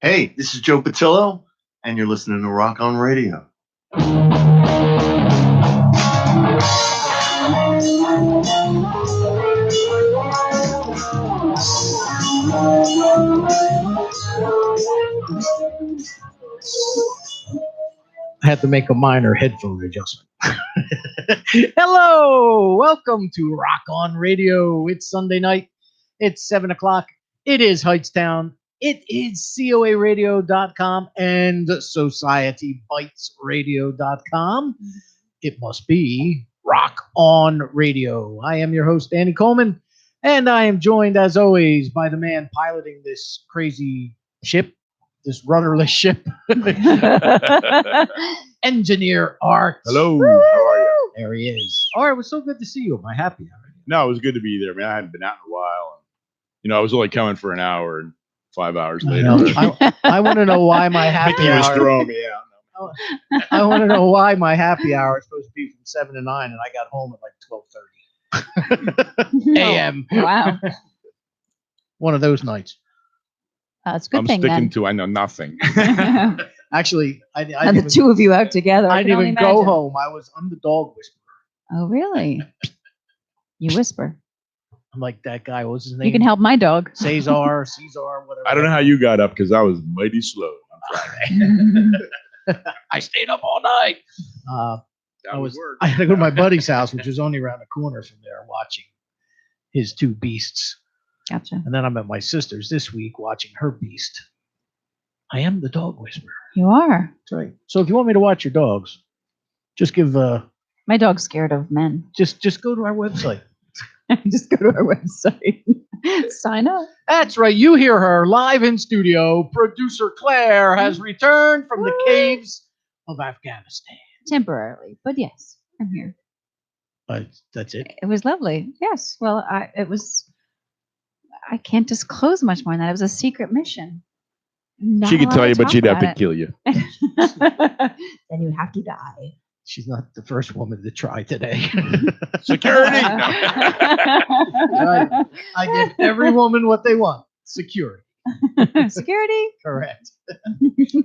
Hey, this is Joe Patillo, and you're listening to Rock On Radio. I had to make a minor headphone adjustment. Hello, welcome to Rock On Radio. It's Sunday night. It's 7 o'clock. It is Heightstown. It is COARadio.com and SocietyBitesRadio.com. It must be Rock On Radio. I am your host, Danny Coleman, and I am joined, as always, by the man piloting this crazy ship, this rudderless ship, Engineer Art. Hello, how are you? There he is. Art, it was so good to see you. Am I happy already? No, it was good to be there, man. I hadn't been out in a while. I was only coming for an hour, and 5 hours later, I want to know why my happy Mickey was hour. throwing me out. I want to know why my happy hour is supposed to be from 7 to 9, and I got home at like 12:30 a.m. Wow. One of those nights. That's a good I'm thing sticking then. to I know nothing. Actually, I And the two of you out together. I I can didn't only even go imagine. home. I'm the dog whisperer. Oh, really? You whisper. I'm like that guy. What was his name? You can help my dog. Caesar, whatever. I don't know how you got up because I was mighty slow on Friday. I stayed up all night. That I would was. work. I had to go to my buddy's house, which was only around the corner from there, watching his two beasts. Gotcha. And then I'm at my sister's this week watching her beast. I am the dog whisperer. You are. That's right. So if you want me to watch your dogs, just give My dog's scared of men. just go to our website. Just go to our website. Sign up. That's right. You hear her live in studio. Producer Claire has returned from the caves of Afghanistan. Temporarily. But yes, I'm here. But that's it. It was lovely. Yes. Well, I can't disclose much more than that. It was a secret mission. Not She could allowed tell you, to but she'd talk have to about kill you. it. Then you have to die. She's not the first woman to try today. Security. Right. I give every woman what they want. Security. Security. Correct.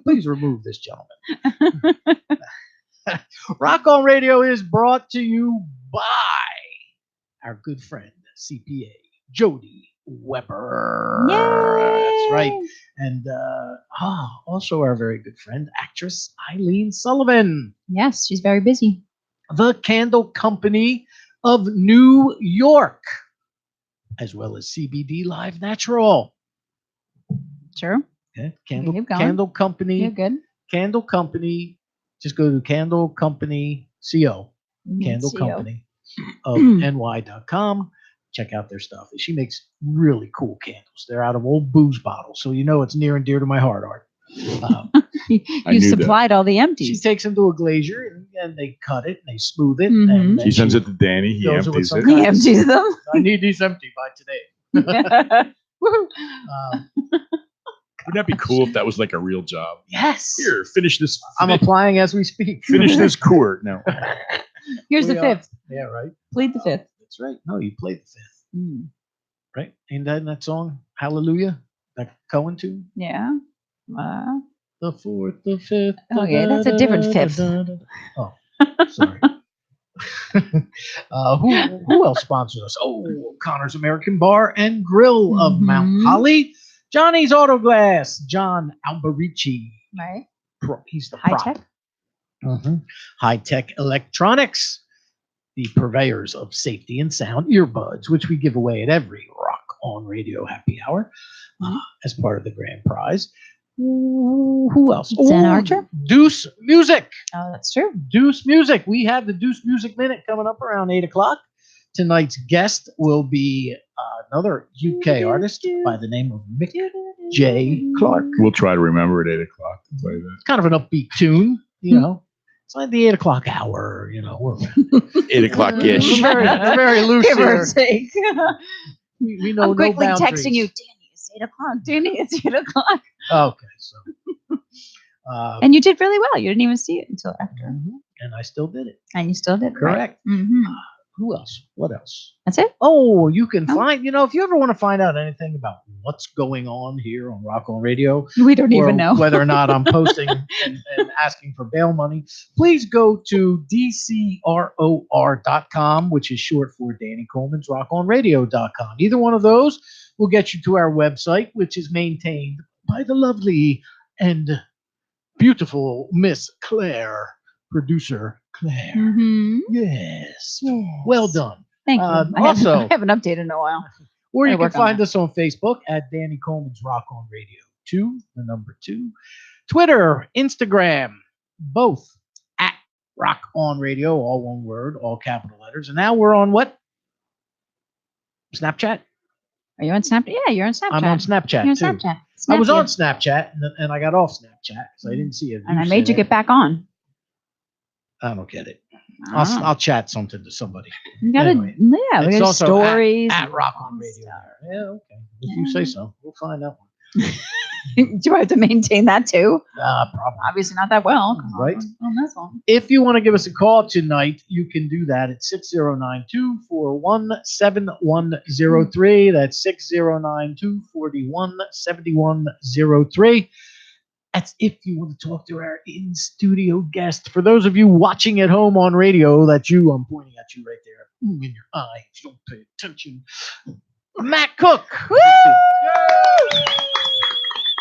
Please remove this gentleman. Rock On Radio is brought to you by our good friend, CPA Jody Weber. That's right. And also our very good friend, actress Eileen Sullivan. Yes, she's very busy. The Candle Company of New York, as well as CBD Live Natural. Sure. Okay. Keep going. Candle Company. You're good. Candle Company. Just go to Candle Company CO. Candle CO. Company of NY.com. Check out their stuff. She makes really cool candles. They're out of old booze bottles, so you know it's near and dear to my heart, Art. You knew that. supplied all the She empties. takes them to a glazier and they cut it and they smooth it. Mhm. And then She sends it to Danny. He fills it with empties some it. kind He empties them. I need these empty by today. Woohoo. Wouldn't that be cool if that was like a real job? Yes. Here, finish this. I'm applying as we speak. Finish this quart. No. Here's the We are- fifth. Yeah, right. Plead the fifth. That's right. No, you played the fifth, Mm. right? Ain't that in that song, Hallelujah? That Cohen tune? Yeah. The fourth, the fifth. Okay, that's a different fifth. Oh, sorry. Who else sponsors us? Oh, Connor's American Bar and Grill of Mount Mhm. Holly. Johnny's Auto Glass. John Alberici. Right. He's the High prop. tech. High Tech Electronics, the purveyors of safety and sound earbuds, which we give away at every Rock On Radio happy hour as part of the grand prize. Who else? Zen Archer? Deuce Music. Oh, that's true. Deuce Music. We have the Deuce Music Minute coming up around 8 o'clock. Tonight's guest will be another UK artist by the name of Mick J. Clark. We'll try to remember at 8 o'clock to play that. It's kind of an upbeat tune, you know. It's like the 8 o'clock hour, you know. We're 8 o'clock-ish. we're very loose Give or here. take. We know I'm quickly no boundaries. texting you, Danny, it's 8 o'clock. Danny, it's 8 o'clock. Okay, so. And you did really well. You didn't even see it until after. And I still did it. And you still did. Correct. Right? Mm-hmm. Who else? What else? That's it. Oh, you can Oh. find, if you ever want to find out anything about what's going on here on Rock On Radio, We don't or even know whether or not I'm posting and asking for bail money, please go to DCROR.com, which is short for Danny Coleman's RockOnRadio.com. Either one of those will get you to our website, which is maintained by the lovely and beautiful Miss Claire, producer Claire. Mhm. Yes. Yes. Well done. Thank you. Also- I haven't updated in a while. Or I you can work on find that. us on Facebook at Danny Coleman's Rock On Radio 2, the number 2. Twitter, Instagram, both at Rock On Radio, all one word, all capital letters. And now we're on what? Snapchat? Are you on Snapchat? Yeah, you're on Snapchat. I'm on Snapchat You're on too. Snapchat. I was Snap on you. Snapchat and I got off Snapchat because I didn't see it. and I made you get back on. I don't get it. Ah. I'll chat something to somebody You gotta, anyway. yeah, we It's got also stories. at Rock On Radio. Yeah, okay. If you say so, we'll find that one. Do I have to maintain that too? Probably. Obviously not that well. 'cause I'm Right. On this one. If you want to give us a call tonight, you can do that at 609-241-7103. That's 609-241-7103. That's if you want to talk to our in-studio guest. For those of you watching at home on radio, that's you. I'm pointing at you right there. In your eye. If you don't pay attention. Matt Cook. Woo!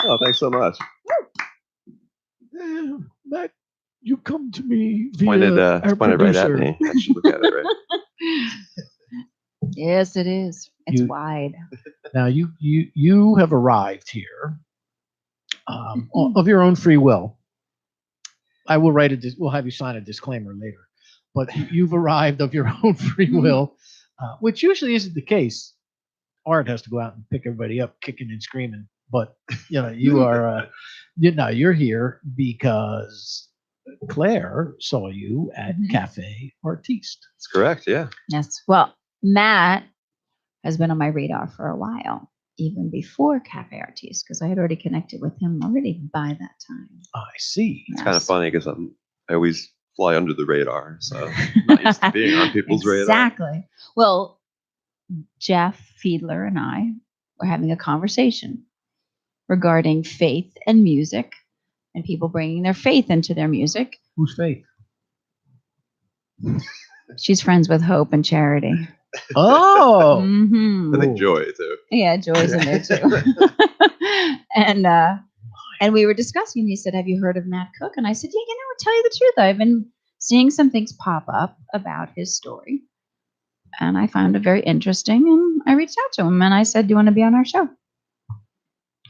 Oh, thanks so much. Matt, you come to me via Pointed, our pointed right at producer. me. I should look at it, right? Yes, it is. It's You- wide. Now you have arrived here of your own free will. I will we'll have you sign a disclaimer later, but you've arrived of your own free will, which usually isn't the case. Art has to go out and pick everybody up, kicking and screaming. But you are, you're here because Claire saw you at Mhm. Cafe Artiste. That's correct. Yeah. Yes. Well, Matt has been on my radar for a while, even before Cafe Artiste, because I had already connected with him already by that time. I see. It's kind of funny because I always fly under the radar, so I'm not used to being on people's radar. Exactly. Well, Jeff Fiedler and I were having a conversation regarding faith and music and people bringing their faith into their music. Who's Faith? She's friends with Hope and Charity. Oh, Mhm. I think Joy too. Yeah, Joy's in there too. and we were discussing. He said, "Have you heard of Matt Cook?" And I said, "Yeah, to tell you the truth, I've been seeing some things pop up about his story, and I found it very interesting. And I reached out to him and I said, "Do you want to be on our show?"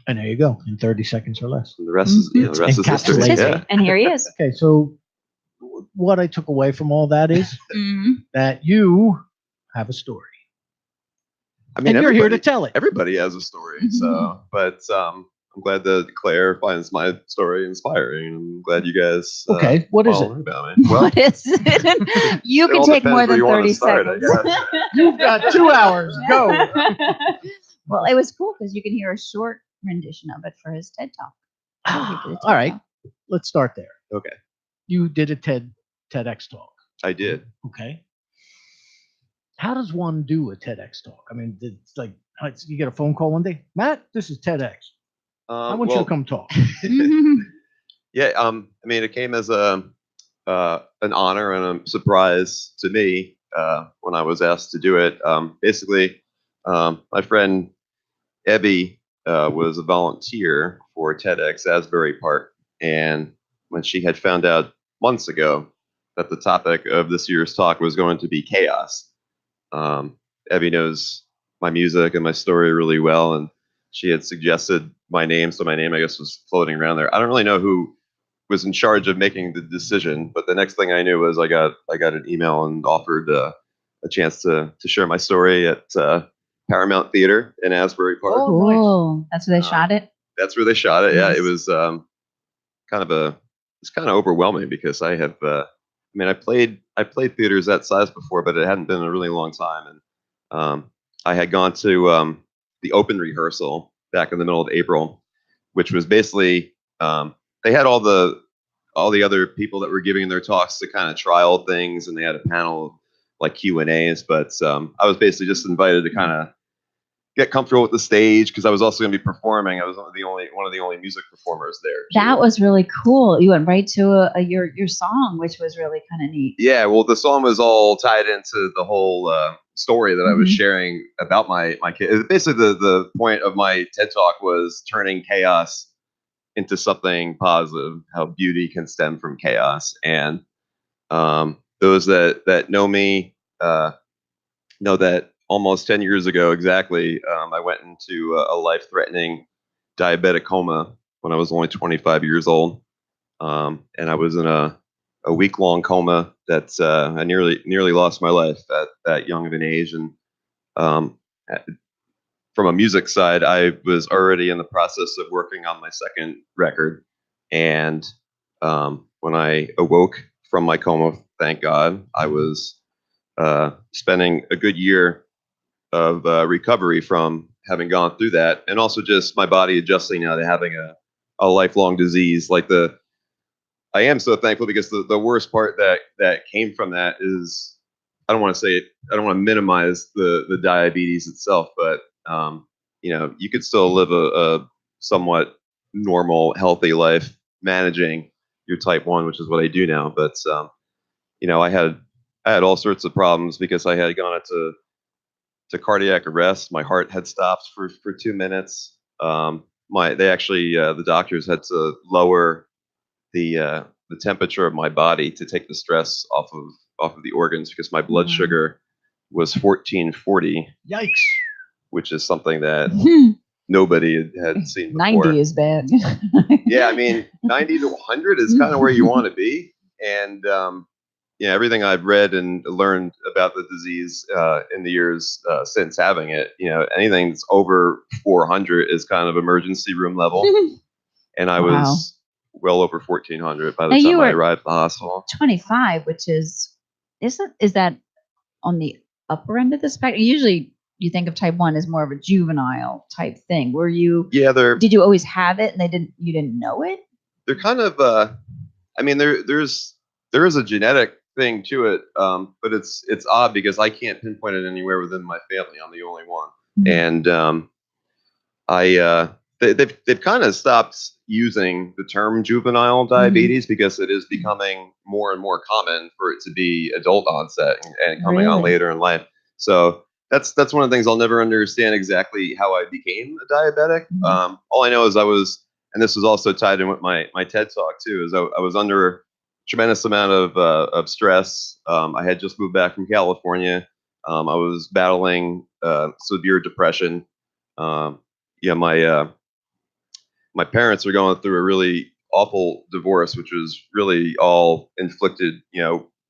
and there you go, in 30 seconds or less. And the rest is, the rest is history. Encapsulated. It's history. Yeah. And here he is. Okay, so what I took away from all that is Mhm. that you have a story, I mean, and you're here to everybody, tell it. everybody has a story. So, but I'm glad that Claire finds my story inspiring. I'm glad you guys. Okay, what is all it? learn about me. Well, What is it? You it can all take depends more where than you wanna 30 start, I seconds. You've got 2 hours. Go. Well, it was cool because you can hear a short rendition of it for his TED Talk. So he did a TED All right, Talk. let's start there. Okay, You did a TEDx talk. I did. Okay. How does one do a TEDx talk? I mean, it's like you get a phone call one day, Matt, this is TEDx. I want you to come talk. Mhm. Yeah, I mean, it came as an honor and a surprise to me when I was asked to do it. Basically, my friend Ebby was a volunteer for TEDx Asbury Park, and when she had found out months ago that the topic of this year's talk was going to be chaos, Ebby knows my music and my story really well, and she had suggested my name, so my name, I guess, was floating around there. I don't really know who was in charge of making the decision, but the next thing I knew was I got an email and offered a chance to share my story at Paramount Theater in Asbury Park. Oh, nice. Cool. That's where they shot it. That's where they shot it. Yeah, Nice. it was kind of overwhelming because I have I played theaters that size before, but it hadn't been a really long time, and I had gone to the open rehearsal back in the middle of April, which was basically they had all the other people that were giving their talks to kind of trial things, and they had a panel like Q&As, but I was basically just invited to kind of get comfortable with the stage because I was also going to be performing. I was one of the only music performers there. That was really cool. You went right to your song, which was really kind of neat. Yeah, well, the song was all tied into the whole story that I was sharing about my kid. Basically, the point of my TED Talk was turning chaos into something positive, how beauty can stem from chaos. And those that know me know that almost 10 years ago exactly, I went into a life-threatening diabetic coma when I was only 25 years old. And I was in a week-long coma that I nearly lost my life at that young of an age. And from a music side, I was already in the process of working on my second record. And when I awoke from my coma, thank God, I was spending a good year of recovery from having gone through that, and also just my body adjusting now to having a lifelong disease. I am so thankful because the worst part that came from that is, I don't want to minimize the diabetes itself, but you could still live a somewhat normal, healthy life managing your type 1, which is what I do now. But I had all sorts of problems because I had gone into cardiac arrest. My heart had stopped for 2 minutes. The doctors had to lower the temperature of my body to take the stress off of the organs because my blood sugar was 1440. Yikes! Which is something that nobody had seen before. 90 is bad. Yeah, I mean, 90 to 100 is kind of where you want to be. And everything I've read and learned about the disease in the years since having it, anything that's over 400 is kind of emergency room level. And I was well over 1400 by the time I arrived at the hospital. 25, which is that on the upper end of the spectrum? Usually you think of type 1 as more of a juvenile type thing. Were you? Yeah, did you always have it and you didn't know it? They're kind of there is a genetic thing to it, but it's odd because I can't pinpoint it anywhere within my family. I'm the only one. And they've kind of stopped using the term juvenile diabetes because it is becoming more and more common for it to be adult onset and coming on later in life. So that's one of the things I'll never understand exactly how I became a diabetic. All I know is and this was also tied in with my TED Talk too, is I was under a tremendous amount of stress. I had just moved back from California. I was battling severe depression. My parents were going through a really awful divorce, which was really all inflicted,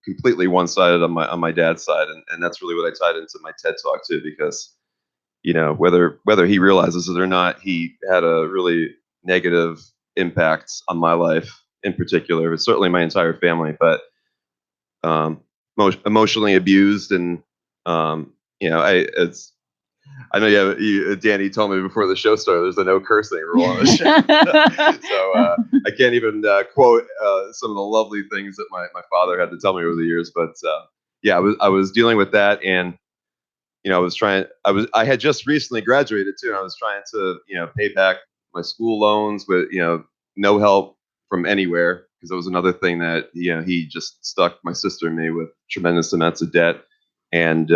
completely one-sided on my dad's side, and that's really what I tied into my TED Talk too, because whether he realizes it or not, he had a really negative impact on my life in particular, but certainly my entire family. But emotionally abused, and I know Danny told me before the show started, there's a no cursing rule on the show. So I can't even quote some of the lovely things that my father had to tell me over the years. But I was dealing with that, and I had just recently graduated too, and I was trying to pay back my school loans with no help from anywhere, because that was another thing that he just stuck my sister and me with tremendous amounts of debt. And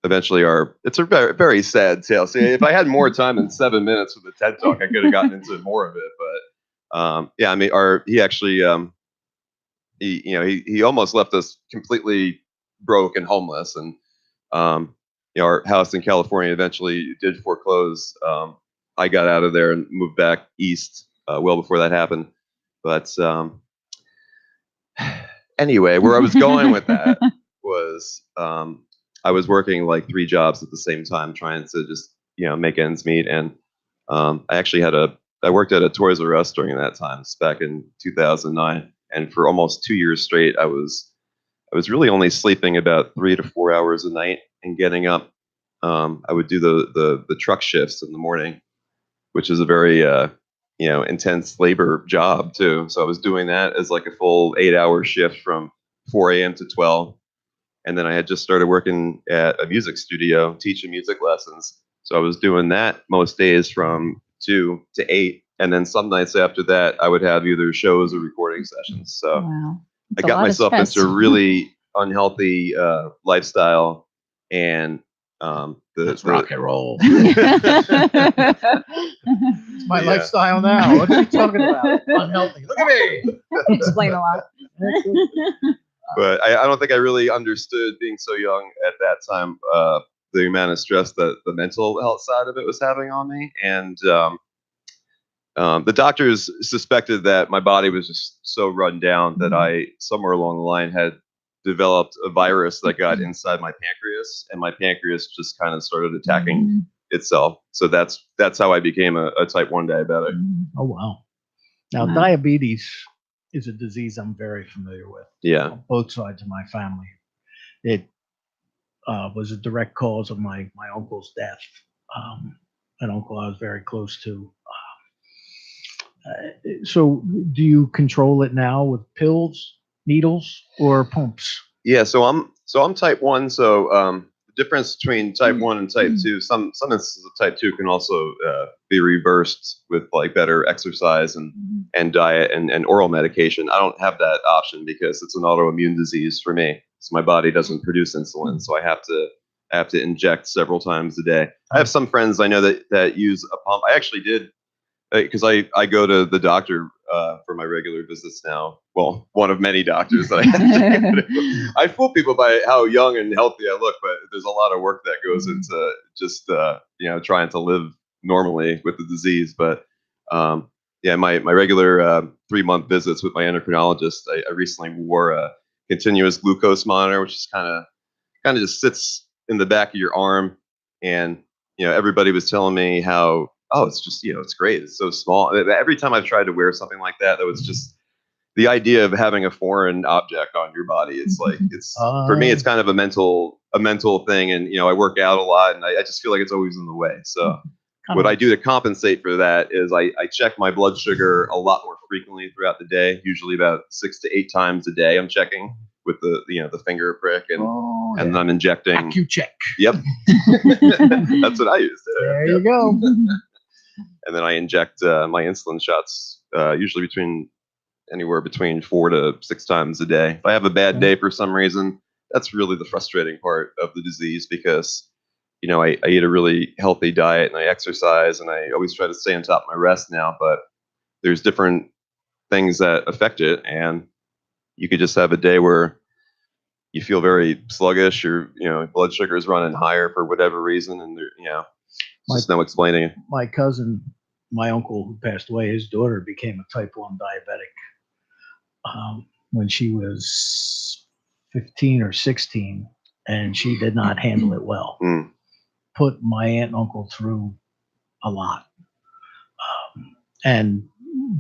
eventually it's a very, very sad tale. See, if I had more time than 7 minutes with the TED Talk, I could have gotten into more of it. But he actually he almost left us completely broke and homeless, and our house in California eventually did foreclose. I got out of there and moved back east well before that happened. But anyway, where I was going with that was I was working like 3 jobs at the same time, trying to just make ends meet. And I worked at a Toys R Us during that time, back in 2009, and for almost 2 years straight, I was really only sleeping about 3 to 4 hours a night and getting up. I would do the truck shifts in the morning, which is a very intense labor job too. So I was doing that as like a full 8-hour shift from 4 a.m. to 12. And then I had just started working at a music studio, teaching music lessons. So I was doing that most days from 2 to 8. And then some nights after that, I would have either shows or recording sessions. So Wow. I got myself into a really unhealthy lifestyle, and That's the rock and roll. It's My Yeah. lifestyle now. What are you talking about? Unhealthy. Look at me. explain a lot. but I don't think I really understood, being so young at that time, the amount of stress that the mental health side of it was having on me. And the doctors suspected that my body was just so run down that I, somewhere along the line, had developed a virus that got inside my pancreas, and my pancreas just kind of started attacking itself. So that's how I became a type 1 diabetic. Oh wow. Now Wow. diabetes is a disease I'm very familiar with. Yeah. On both sides of my family. It was a direct cause of my uncle's death. An uncle I was very close to. So, do you control it now with pills, needles, or pumps? Yeah, so I'm type 1. So the difference between type 1 and type 2, some instances of type 2 can also be reversed with like better exercise and diet and oral medication. I don't have that option because it's an autoimmune disease for me. So my body doesn't produce insulin, so I have to inject several times a day. I have some friends I know that use a pump. I actually did, because I go to the doctor for my regular visits now. Well, one of many doctors that I have to go to. I fool people by how young and healthy I look, but there's a lot of work that goes into just trying to live normally with the disease. But yeah, my regular 3-month visits with my endocrinologist, I recently wore a continuous glucose monitor, which is kind of just sits in the back of your arm, and everybody was telling me how, oh, it's just, it's great. It's so small. Every time I've tried to wear something like that, that was just the idea of having a foreign object on your body. It's like, for me, it's kind of a mental thing. And, I work out a lot, and I just feel like it's always in the way. So what I do to compensate for that is I check my blood sugar a lot more frequently throughout the day, usually about 6 to 8 times a day. I'm checking with the finger prick, and then I'm injecting. AccuCheck. Yep. That's what I use. There you go. And then I inject my insulin shots usually anywhere between 4 to 6 times a day. If I have a bad day for some reason, that's really the frustrating part of the disease, because I eat a really healthy diet and I exercise, and I always try to stay on top of my rest now, but there's different things that affect it, and you could just have a day where you feel very sluggish, or blood sugar is running higher for whatever reason, and just no explaining it. My cousin, my uncle who passed away, his daughter became a type 1 diabetic when she was 15 or 16, and she did not handle it well. Put my aunt and uncle through a lot.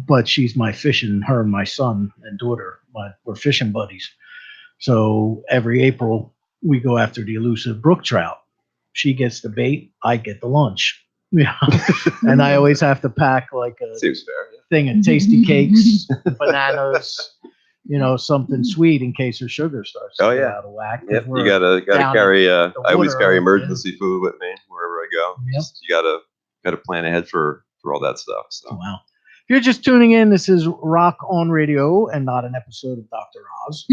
But she's my fishing, her and my son and daughter, we're fishing buddies. So every April we go after the elusive brook trout. She gets the bait, I get the lunch. Yeah. And I always have to pack like a Seems fair. thing of tasty cakes, bananas, something sweet in case her sugar starts to get out of whack. Yep. We're You gotta down carry. I always water, carry yeah. emergency food with me wherever I go. Yep. You gotta plan ahead for all that stuff. So. Wow. If you're just tuning in, this is Rock on Radio and not an episode of Dr. Oz.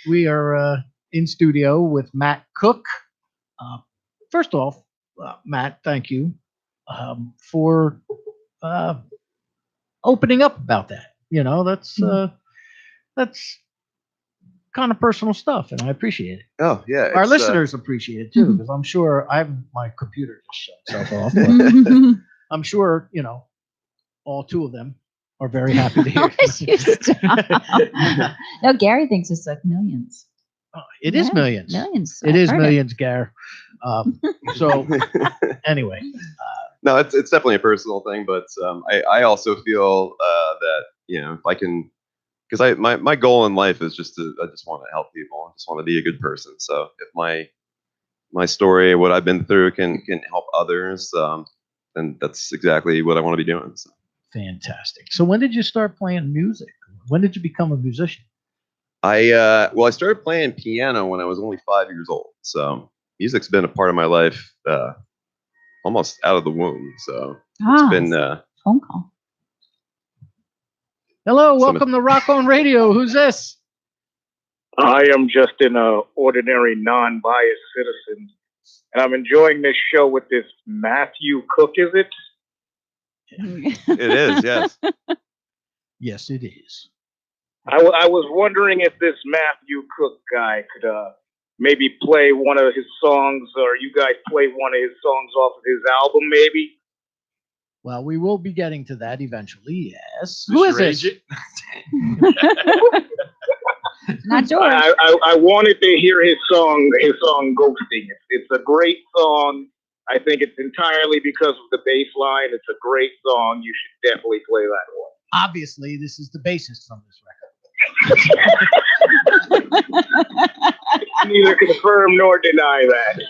We are in studio with Matt Cook. First off, Matt, thank you for opening up about that. That's kind of personal stuff, and I appreciate it. Oh yeah. Our it's, listeners appreciate it too, because I'm sure my computer just shut itself off. But I'm sure all 2 of them are very happy to hear. You stop. No, Gary thinks it's like millions. It is millions. Millions. It I've is heard millions, Gar. So anyway, No, it's definitely a personal thing, but I also feel that if I can, because my goal in life is I just want to help people. I just want to be a good person. So if my story, what I've been through, can help others, then that's exactly what I want to be doing. So. fantastic. So when did you start playing music? When did you become a musician? I started playing piano when I was only 5 years old. So music's been a part of my life almost out of the womb. So it's been phone call. Hello, welcome to Rock On Radio. Who's this? I am just an ordinary, non-biased citizen, and I'm enjoying this show with this Matthew Cook. Is it? it is, yes. Yes, it is. I was wondering if this Matthew Cook guy could maybe play one of his songs, or you guys play one of his songs off of his album, maybe. Well, we will be getting to that eventually. Yes. Who is this? Not George. I wanted to hear his song "Ghosting." It's a great song. I think it's entirely because of the bass line. It's a great song. You should definitely play that one. Obviously, this is the bassist from this Neither confirm nor deny record.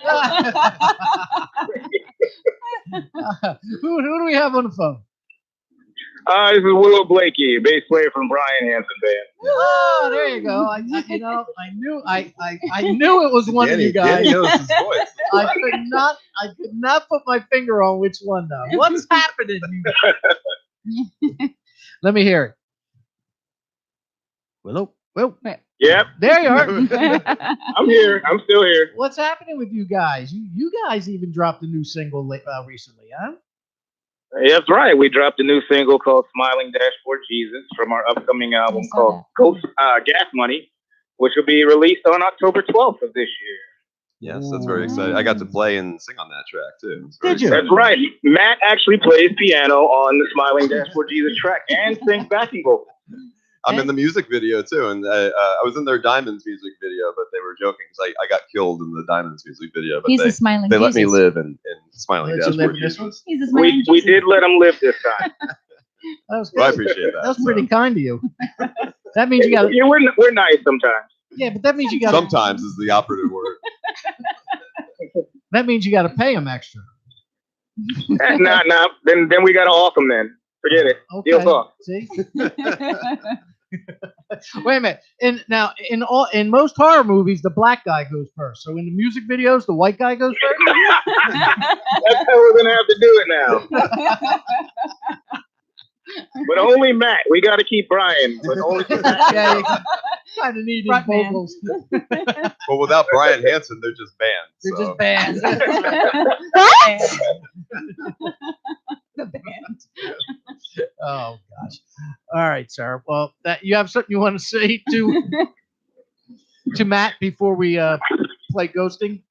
Who do we have on the phone? This is Willow Blakey, bass player from Brian Hansen Band. Oh, there you go. I knew it was one of you guys. Danny knows his voice. I could not put my finger on which one though. What's happening? Let me hear it. Willow. Yep, There you are. I'm here. I'm still here. What's happening with you guys? You guys even dropped a new single recently, huh? That's right. We dropped a new single called "Smiling Dashboard Jesus" from our upcoming album called "Gas Money," which will be released on October 12th of this year. Yes, that's very exciting. I got to play and sing on that track too. It's very Did you? exciting. That's right. Matt actually plays piano on the "Smiling Dashboard Jesus" track and sings backing vocals. I'm in the music video too, and I was in their Diamonds music video, but they were joking because I got killed in the Diamonds music video. But He's a smiling they let me Jesus. live in Smiling Let you live Dashboard in this Jesus. He's a smiling We Jesus. did let him live this time. That was Well, I good. appreciate that. That was pretty kind of you. That means you got. Yeah, we're nice sometimes. Yeah, but that means you got. Sometimes is the operative word. That means you got to pay them extra. Nah. Then we gotta off him. Then forget it. Okay. Deal talk. See. Wait a minute. In most horror movies, the black guy goes first. So in the music videos, the white guy goes first. That's how we're gonna have to do it now. But only Matt. We got to keep Brian. But only Matt. Yeah, you kind of need his Front man. vocals. Well, without Brian Hansen, they're just banned. They're So. just bands. The band. Oh gosh. All right, sir. Well, that you have something you want to say to Matt before we play Ghosting?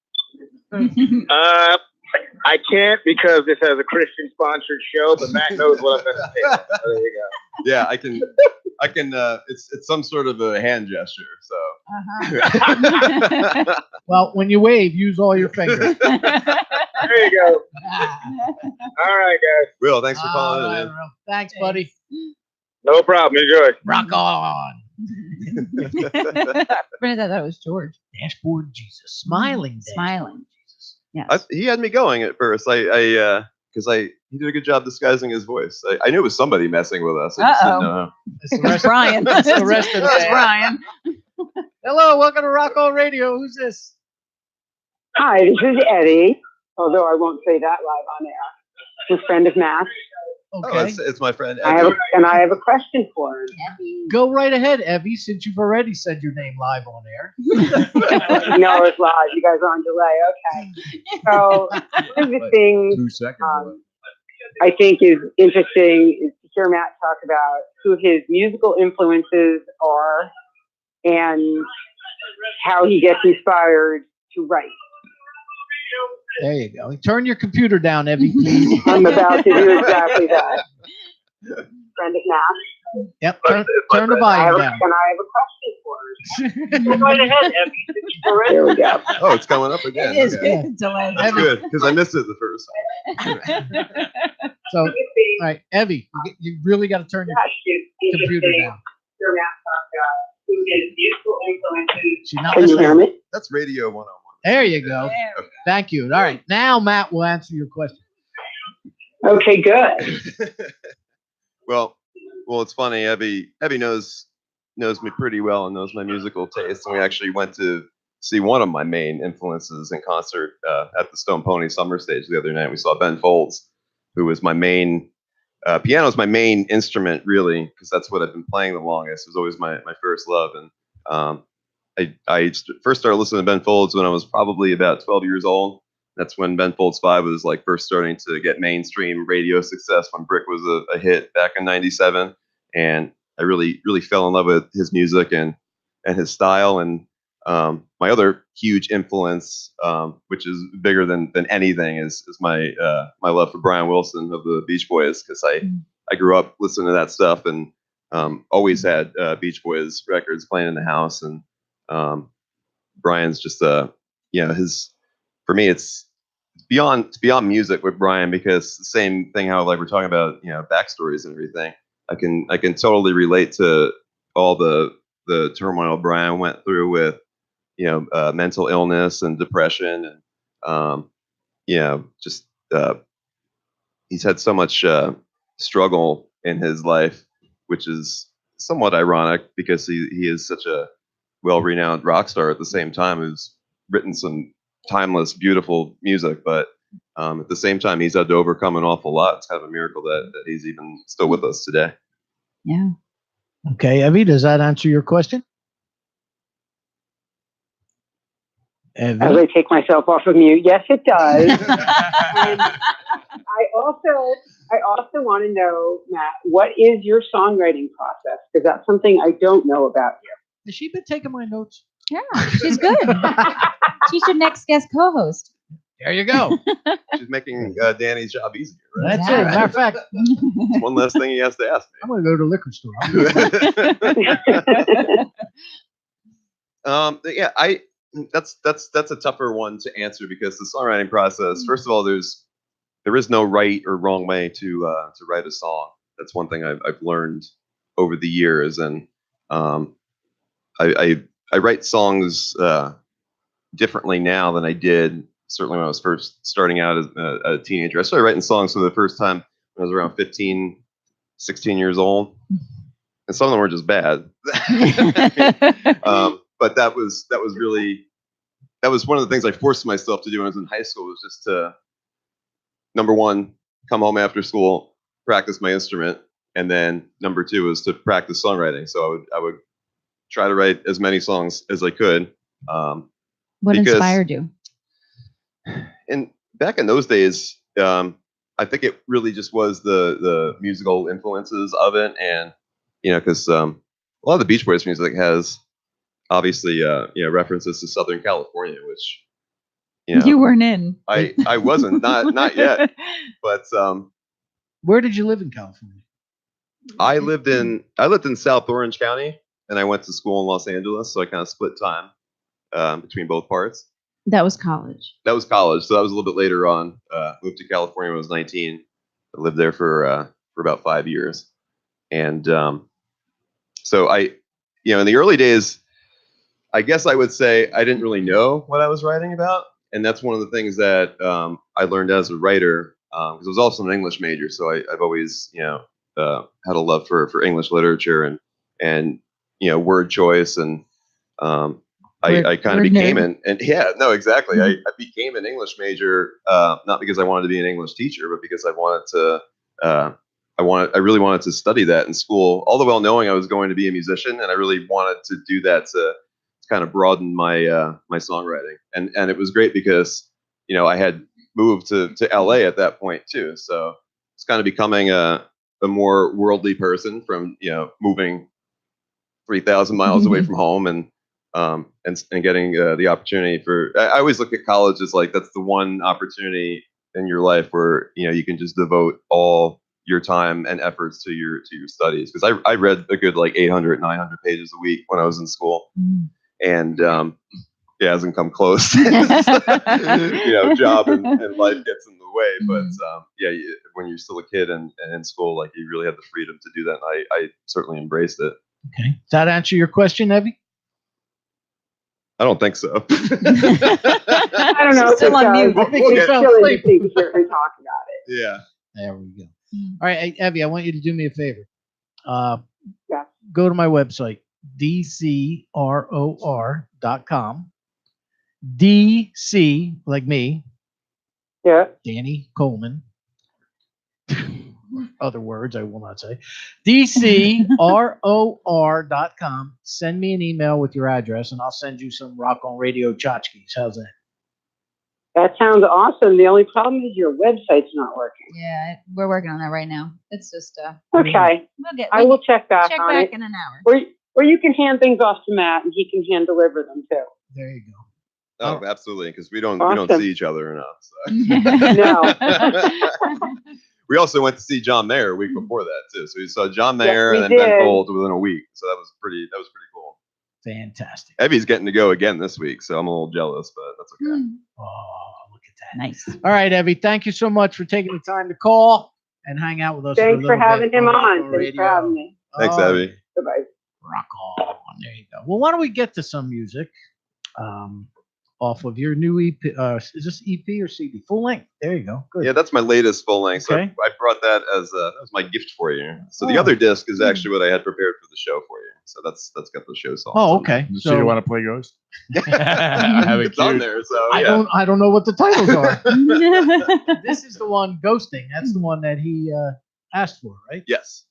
I can't because this has a Christian sponsored show. But Matt knows what I'm gonna say. So there you go. Yeah, I can. It's some sort of a hand gesture. So. Uh-huh. Well, when you wave, use all your fingers. There you go. All right, guys. Will, thanks for calling All right, in. bro. Thanks, buddy. No problem. Enjoy. Rock on. Brenda thought that was George. Dashboard Jesus. Smiling. Dashboard Smiling. Jesus. Yes. He had me going at first. He did a good job disguising his voice. I knew it was somebody messing with us. I just didn't know how. It's the It was rest, Brian. That's the rest of the It was band. Brian. Hello, welcome to Rock On Radio. Who's this? Hi, this is Eddie, although I won't say that live on air. I'm a friend of Matt's. Okay. Oh, it's my friend. I have a question for him. Go right ahead, Evie, since you've already said your name live on air. No, it's live. You guys are on delay. Okay. So one of the things 2 seconds. I think is interesting is to hear Matt talk about who his musical influences are and how he gets inspired to write. There you go. Turn your computer down, Evie, please. I'm about to do exactly that. Friend of Matt. Yep. Turn the I have volume a, down. and I have a question for him. Go right ahead, Evie. There we go. Oh, it's coming up again. It is Okay. good. Delay. That's good because I missed it the first time. So, all right, Evie, you really got to turn your computer down. Hear Matt talk about who his musical influences. She's not Can you listening. hear me? That's Radio 101. There you go. Thank you. All right, now Matt will answer your question. Okay, good. Well, it's funny. Evie knows knows me pretty well and knows my musical taste. And we actually went to see one of my main influences in concert at the Stone Pony Summer Stage the other night. We saw Ben Folds, who was my main piano is my main instrument, really, because that's what I've been playing the longest. It was always my first love. And I first started listening to Ben Folds when I was probably about 12 years old. That's when Ben Folds 5 was like first starting to get mainstream radio success, when Brick was a hit back in '97. And I really, really fell in love with his music and his style. And my other huge influence, which is bigger than anything, is my love for Brian Wilson of the Beach Boys, because I grew up listening to that stuff and always had Beach Boys records playing in the house. And Brian's just for me it's beyond music with Brian, because the same thing how like we're talking about backstories and everything. I can totally relate to all the turmoil Brian went through with mental illness and depression, and he's had so much struggle in his life, which is somewhat ironic because he is such a well-renowned rock star at the same time, who's written some timeless, beautiful music, but at the same time he's had to overcome an awful lot. It's kind of a miracle that he's even still with us today. Yeah. Okay, Evie, does that answer your question? As I take myself off of mute, yes, it does. And I also want to know, Matt, what is your songwriting process? Because that's something I don't know about you. Has she been taking my notes? Yeah, she's good. She's your next guest co-host. There you go. She's making Danny's job easier, right? That's it. Matter of fact, It's one less thing he has to ask I'm going to go to the liquor store. That's a tougher one to answer, because the songwriting process, first of all, there is no right or wrong way to write a song. That's one thing I've learned over the years, and I write songs differently now than I did certainly when I was first starting out as a teenager. I started writing songs for the first time when I was around 15, 16 years old, and some of them were just bad. But that was one of the things I forced myself to do when I was in high school, was just to, number one, come home after school, practice my instrument, and then number two was to practice songwriting. So I would try to write as many songs as I could. What inspired you? And back in those days, I think it really just was the musical influences of it, and because a lot of the Beach Boys music has obviously references to Southern California, which you weren't in. I wasn't, not yet, but Where did you live in California? I lived in South Orange County, and I went to school in Los Angeles, so I kind of split time between both parts. That was college. That was college, so that was a little bit later on. Moved to California when I was 19. I lived there for about 5 years, and so in the early days, I guess I would say I didn't really know what I was writing about, and that's one of the things that I learned as a writer, because I was also an English major, so I've always had a love for English literature and word choice, and I kind of became exactly. I became an English major, not because I wanted to be an English teacher, but because I really wanted to study that in school, all the while knowing I was going to be a musician, and I really wanted to do that to kind of broaden my my songwriting. And it was great because I had moved to LA at that point too, so it's kind of becoming a more worldly person from moving 3,000 miles away from home, and getting the opportunity for. I always look at college as like that's the one opportunity in your life where you can just devote all your time and efforts to your studies, because I read a good like 800, 900 pages a week when I was in school, and it hasn't come close. Job and life gets in the way, but when you're still a kid and in school, like you really have the freedom to do that, and I certainly embraced it. Okay, does that answer your question, Evie? I don't think so. I don't know. Still on mute. It's still interesting to hear her talk about it. Yeah. There we go. All right, Evie, I want you to do me a favor. Yeah. Go to my website, DCROR.com. DC, like me, Yeah. Danny Coleman. Other words I will not say. DCROR.com. Send me an email with your address and I'll send you some Rock on Radio tchotchkes. How's that? That sounds awesome. The only problem is your website's not working. Yeah, we're working on that right now. It's just Okay. I we'll will check back check on back it. in an hour. Or you can hand things off to Matt and he can hand deliver them too. There you go. Oh, absolutely, because we don't Awesome. see each other enough. So. No. We also went to see John Mayer a week before that too. So we saw John Mayer we and then Ben did. Folds within a week. So that was pretty cool. Fantastic. Evie's getting to go again this week, so I'm a little jealous, but that's okay. Oh, look at that. Nice. All right, Evie, thank you so much for taking the time to call and hang out with us. Thanks a for little having bit him Rock on. Thanks for having me. Thanks, Oh, Evie. Bye-bye. Rock on. There you go. Well, why don't we get to some music off of your new EP? Is this EP or CD? Full length. There you go. Good. Yeah, that's my latest full length. So Okay. I brought that as that was my gift for you. So the Oh. other disc is actually what I had prepared for the show for you. So that's got the show songs. Oh, on there. okay. So you want to play Ghost? Have it It's on queued. there. So I yeah. don't know what the titles are. This is the one, Ghosting. That's the one that he asked for, right? Yes,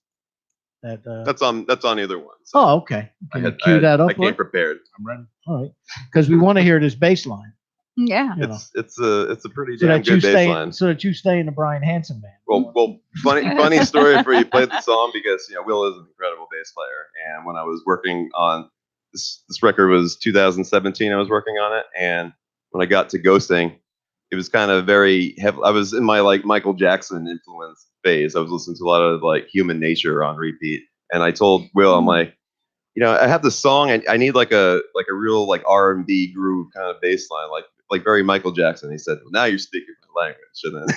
That that's on either one. So Oh, okay. I Can had you cue that up? I came prepared. I'm ready. All right. Because we want to hear this bass line. Yeah. You know, It's a pretty so damn that you good bass stay line. so that you stay in the Brian Hansen band. Well, funny story for you played the song because Will is an incredible bass player, and when I was working on this record was 2017. I was working on it, and when I got to Ghosting, it was kind of very heavy. I was in my like Michael Jackson influence phase. I was listening to a lot of like Human Nature on repeat, and I told Will, I'm like, I have this song, and I need like a real like R&B groove kind of bass line, like very Michael Jackson. He said, well, now you're speaking my language. And then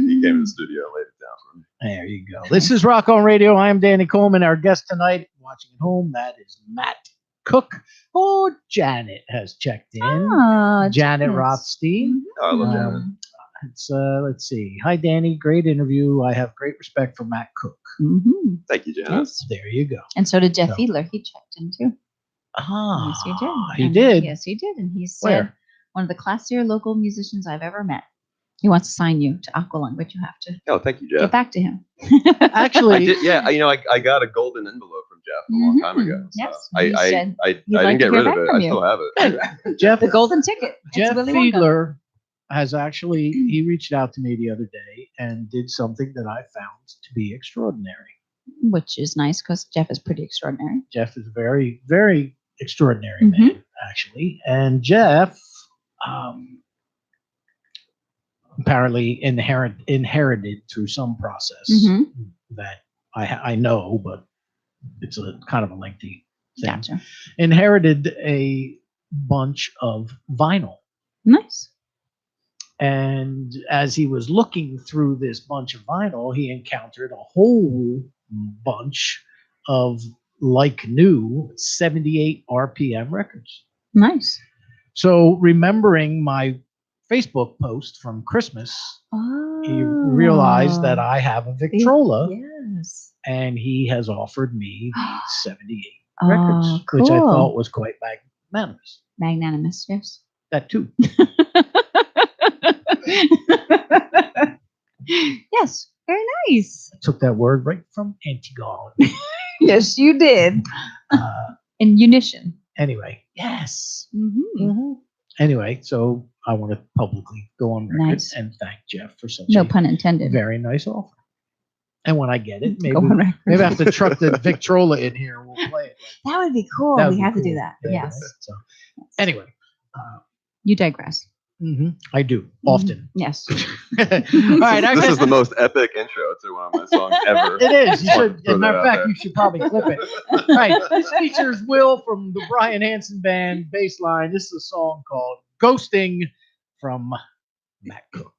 he came to the studio and laid it down for me. There you go. This is Rock on Radio. I am Danny Coleman. Our guest tonight, watching at home, that is Matt Cook. Oh, Janet has checked in. Oh, Janet Janet. Rothstein. Oh, I love Janet. It's let's see. Hi, Danny. Great interview. I have great respect for Matt Cook. Mm-hmm. Thank you, Janet. Yes. There you go. And so did Jeff So- Fiedler. He checked in too. Ah, Yes, he did. He And- did. Yes, he did. And he said, Where? one of the classier local musicians I've ever met. He wants to sign you to Aqualung, but you have to Oh, thank you, get Jeff. back to him. I Actually, did. Yeah, I got a golden envelope from Jeff a long time ago. Mhm. So Yes, I he said I he'd didn't like to get hear rid of back it. from I you. still have it. Jeff The golden ticket. It's Jeff Willy Wonka. Fiedler has actually he reached out to me the other day and did something that I found to be extraordinary. Which is nice because Jeff is pretty extraordinary. Jeff is a very, very extraordinary Mhm. man, actually. And Jeff apparently inherited through some process Mhm. that I know, but it's a kind of a lengthy thing. Gotcha. Inherited a bunch of vinyl. Nice. And as he was looking through this bunch of vinyl, he encountered a whole bunch of like new 78 RPM records. Nice. So remembering my Facebook post from Christmas, Oh. he realized that I have a Victrola Yes. and he has offered me these 78 Oh, records, which I cool. thought was quite magnanimous. Magnanimous, yes. That too. Yes, very nice. I took that word right from Antigone. Yes, you did. In unition. Anyway, yes. Mm-hmm. Anyway, so I want to publicly go on record Nice. and thank Jeff for such No a pun intended. very nice offer. And when I get it, maybe Go on record. maybe I have to truck the Victrola in here and we'll play it. That would be cool. That would We be have to do cool. that. Yeah, Yes. right? So anyway, You digress. I do often. Yes. All right, our This guest- is the most epic intro to one of my songs ever. It is. You Just wanted should. to throw As a matter of that out fact, there. you should probably clip it. All right. This features Will from the Brian Hansen Band Bassline. This is a song called "Ghosting" from Matt Cook.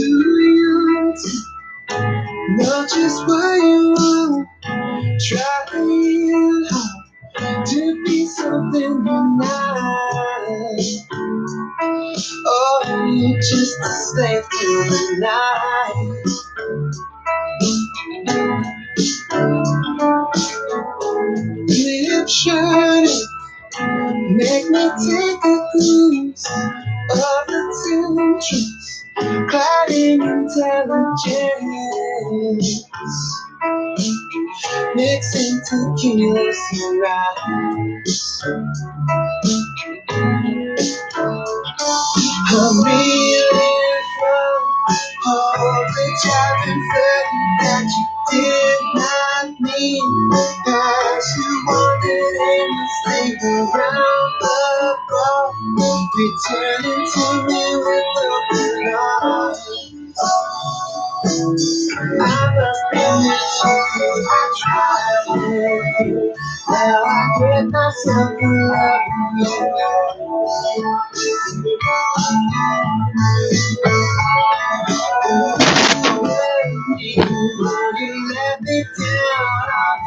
young to know just what you want. Trying hard to be something you're not. Oh, you just a slave to the night. Lip shining, make me take a glimpse of the truth, clouding intelligence, mixing tequila's rise. I'm reeling from all the time and felt that you did not mean. As you wandered aimlessly around the bar, returning to me with open arms. I must be miserable, I tried with you. Now I get myself in love with you. You let me down,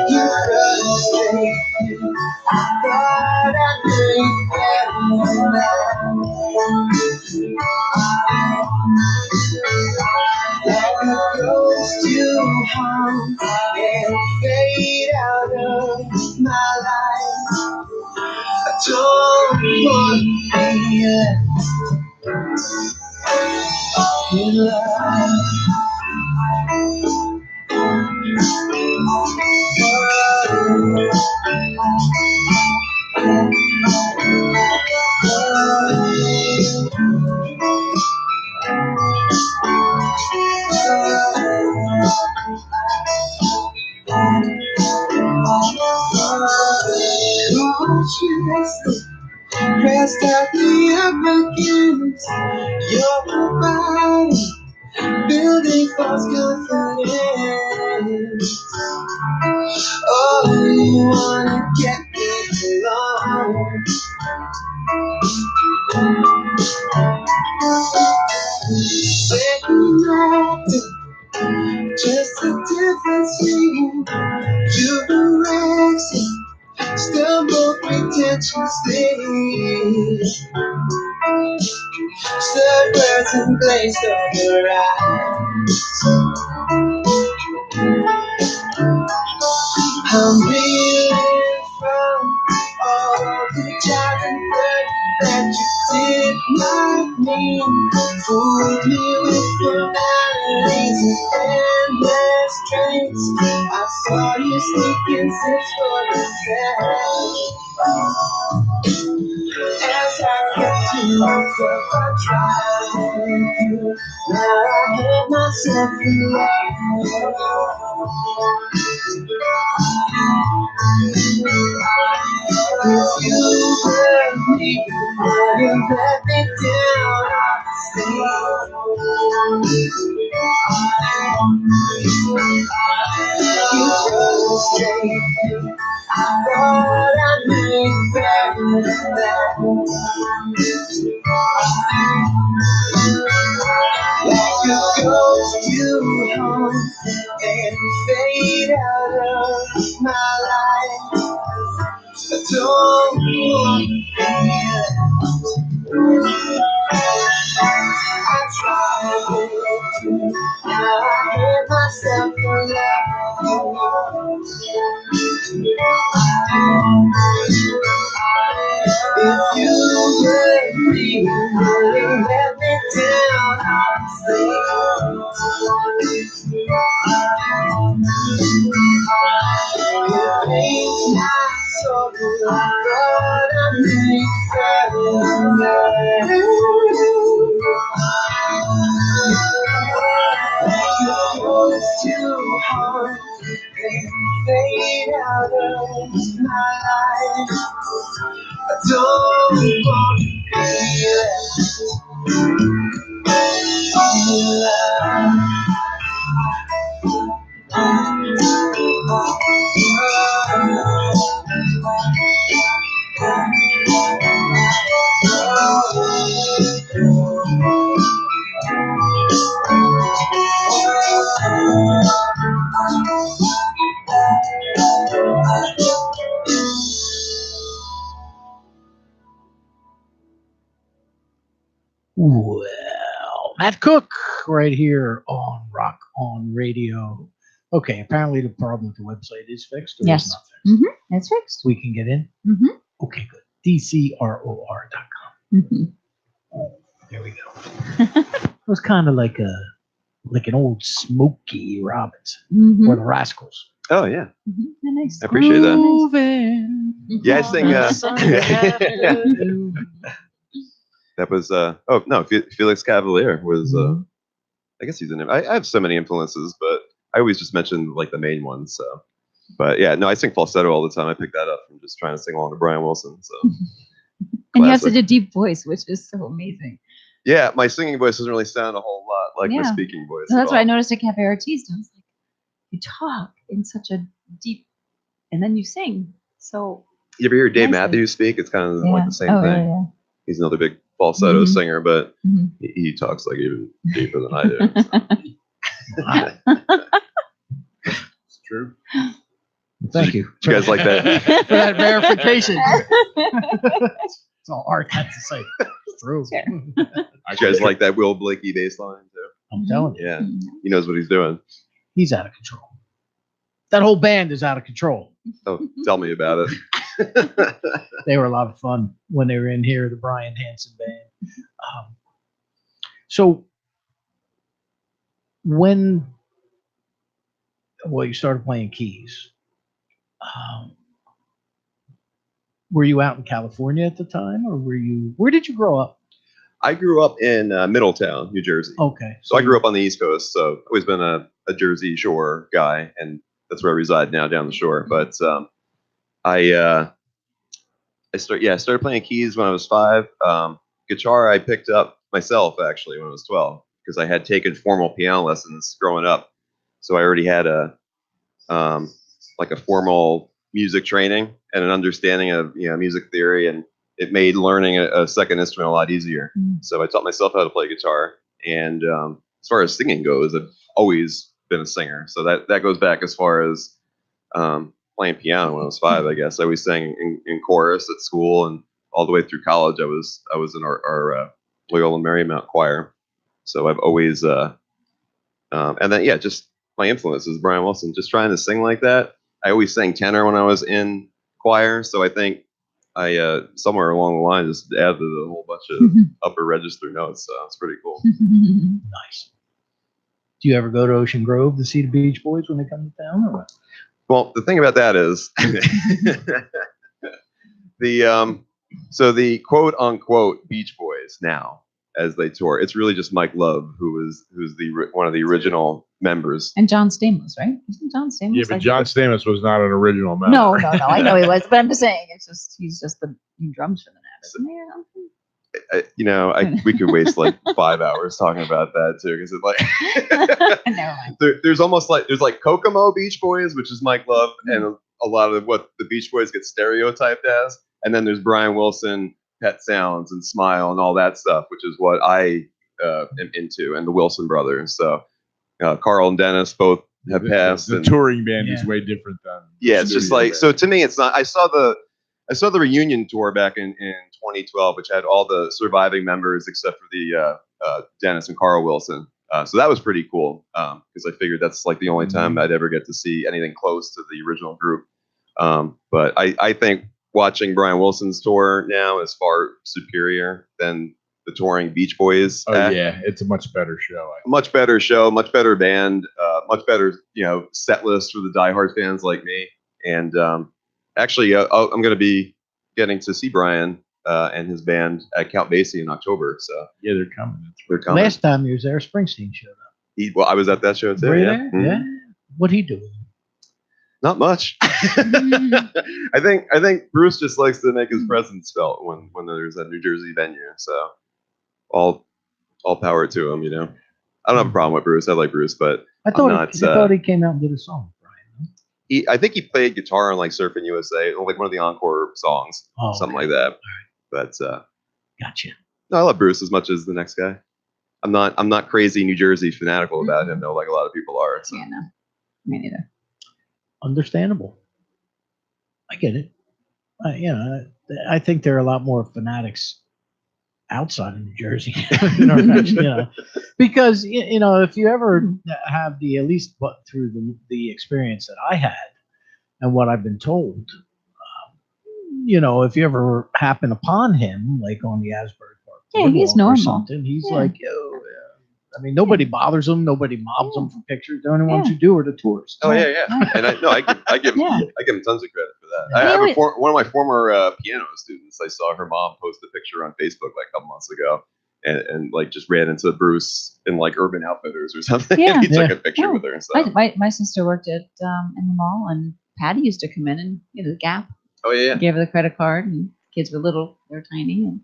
you frustrate. I thought I knew you better than that. Let the ghost you haunt and fade out of my life. I don't want to be in love. Consciously pressed up the up against your body, building false confidence. Oh, you wanna get me alone? Acting just a different scene. Direction, stumble pretentiously. Suburbs and glazed over eyes. I'm reeling from all the job and work that you did not mean. Fooled me with formalities and endless drinks. I saw you sneaking six for yourself. As I kept to myself, I tried to. Now I hate myself in love. If you were me, you let me down. You frustrate me. I thought I knew better than that. Like a ghost you haunt and fade out of my life. I don't want to be. I tried with you. Now I hate myself for love. If you were me, you let me down. It means not so good, but I make better. You too hard and fade out of my life. I don't want to be left in love. Well, Matt Cook right here on Rock On Radio. Okay, apparently the problem with the website is fixed or Yes. is not fixed. It's fixed. We can get in? Mm-hmm. Okay, good. DCROR.com. Mm-hmm. There we go. It was kind of like an old Smokey Robinson Mm-hmm. or the Rascals. Oh yeah, Nice. I appreciate that. Moving. Yeah, I sing. Avenue. That was Felix Cavalier was. I guess he's in it. I have so many influences, but I always just mention like the main ones. So, but yeah, no, I sing falsetto all the time. I picked that up from just trying to sing along to Brian Wilson. So, And you have classic. such a deep voice, which is so amazing. Yeah, my singing voice doesn't really sound a whole lot like my Yeah. speaking voice. So at that's what I all. noticed at Cafe Artiste. I was like, you talk in such a deep, and then you sing. So You ever hear Dave Nicely. Matthews speak? It's kind of yeah. like the same oh, thing. Yeah, He's another big falsetto Mhm. singer, but Mhm. he talks like even deeper than I do. It's true. Thank you. You guys like that? For that verification. That's all Art had to say. It's true. Sure. You guys like that Will Blakey bass line too? I'm telling you, Yeah, he knows what he's doing. he's out of control. That whole band is out of control. Oh, tell me about it. They were a lot of fun when they were in here, the Brian Hansen band. So when, well, you started playing keys, were you out in California at the time, or where did you grow up? I grew up in Middletown, New Jersey. Okay. So I grew up on the East Coast, so I've always been a Jersey Shore guy, and that's where I reside now, down the shore. But I started playing keys when I was 5. Guitar I picked up myself actually when I was 12 because I had taken formal piano lessons growing up, so I already had a formal music training and an understanding of music theory, and it made learning a second instrument a lot easier. So I taught myself how to play guitar, and as far as singing goes, I've always been a singer. So that goes back as far as playing piano when I was 5. I guess I always sang in chorus at school, and all the way through college, I was in our Loyola Marymount choir. So I've always and then just my influences, Brian Wilson, just trying to sing like that. I always sang tenor when I was in choir, so I think I somewhere along the line just added a whole bunch of upper register notes. So it's pretty cool. Nice. Do you ever go to Ocean Grove to see the Beach Boys when they come to town, or what? Well, the thing about that is the quote unquote Beach Boys now, as they tour, it's really just Mike Love who's one of the original members. And John Stamos, right? Isn't John Stamos? Yeah, but like- John Stamos was not an original member. No, I know he was, but I'm just saying, he's just he drums for the Nat, isn't he? Or something? We could waste like 5 hours talking about that too, because it's like Never mind. there's almost like there's like Kokomo Beach Boys, which is Mike Love, and a lot of what the Beach Boys get stereotyped as, and then there's Brian Wilson, Pet Sounds, and Smile, and all that stuff, which is what I am into, and the Wilson brothers. So Carl and Dennis both have passed. The and, touring band is Yeah. way different than. yeah, it's just studio like band. so. To me, it's not. I saw the reunion tour back in 2012, which had all the surviving members except for the Dennis and Carl Wilson. So that was pretty cool because I figured that's like the only time I'd ever get to see anything close to the original group. But I think watching Brian Wilson's tour now is far superior than the touring Beach Boys. Oh act. yeah, it's a much better show. Much better show, much better band, much better set list for the diehard fans like me. And actually, I'm going to be getting to see Brian and his band at Count Basie in October. So Yeah, they're coming. they're coming. Last time he was there, Springsteen showed up. Well, I was at that show too. Were you Yeah. there? Mhm. Yeah. What'd he do? Not much. I think Bruce just likes to make his presence felt when there's a New Jersey venue. So all power to him. I don't have a problem with Bruce. I like Bruce, but I thought, not, I thought he came out and did a song, Brian. I think he played guitar on like Surfing USA, like one of the encore songs, Oh, something okay. like that. But Gotcha. no, I love Bruce as much as the next guy. I'm not crazy New Jersey fanatical about him though, like a lot of people are. So. Yeah, no, me neither. Understandable. I get it. I think there are a lot more fanatics outside of New Jersey, because if you ever have at least through the experience that I had and what I've been told, if you ever happen upon him, like on the Asbury Park, he's Boardwalk or normal. something, he's like, nobody bothers him, nobody mobs him for pictures. The only ones who do are the tourists. Oh yeah. And I give him tons of credit for that. I have one of my former piano students. I saw her mom post a picture on Facebook like a couple months ago, and like just ran into Bruce in like Urban Outfitters or something. Yeah. And he took a picture with her and stuff. My sister worked at in the mall, and Patty used to come in and the Gap. Oh yeah. Gave her the credit card, and kids were little, they were tiny, and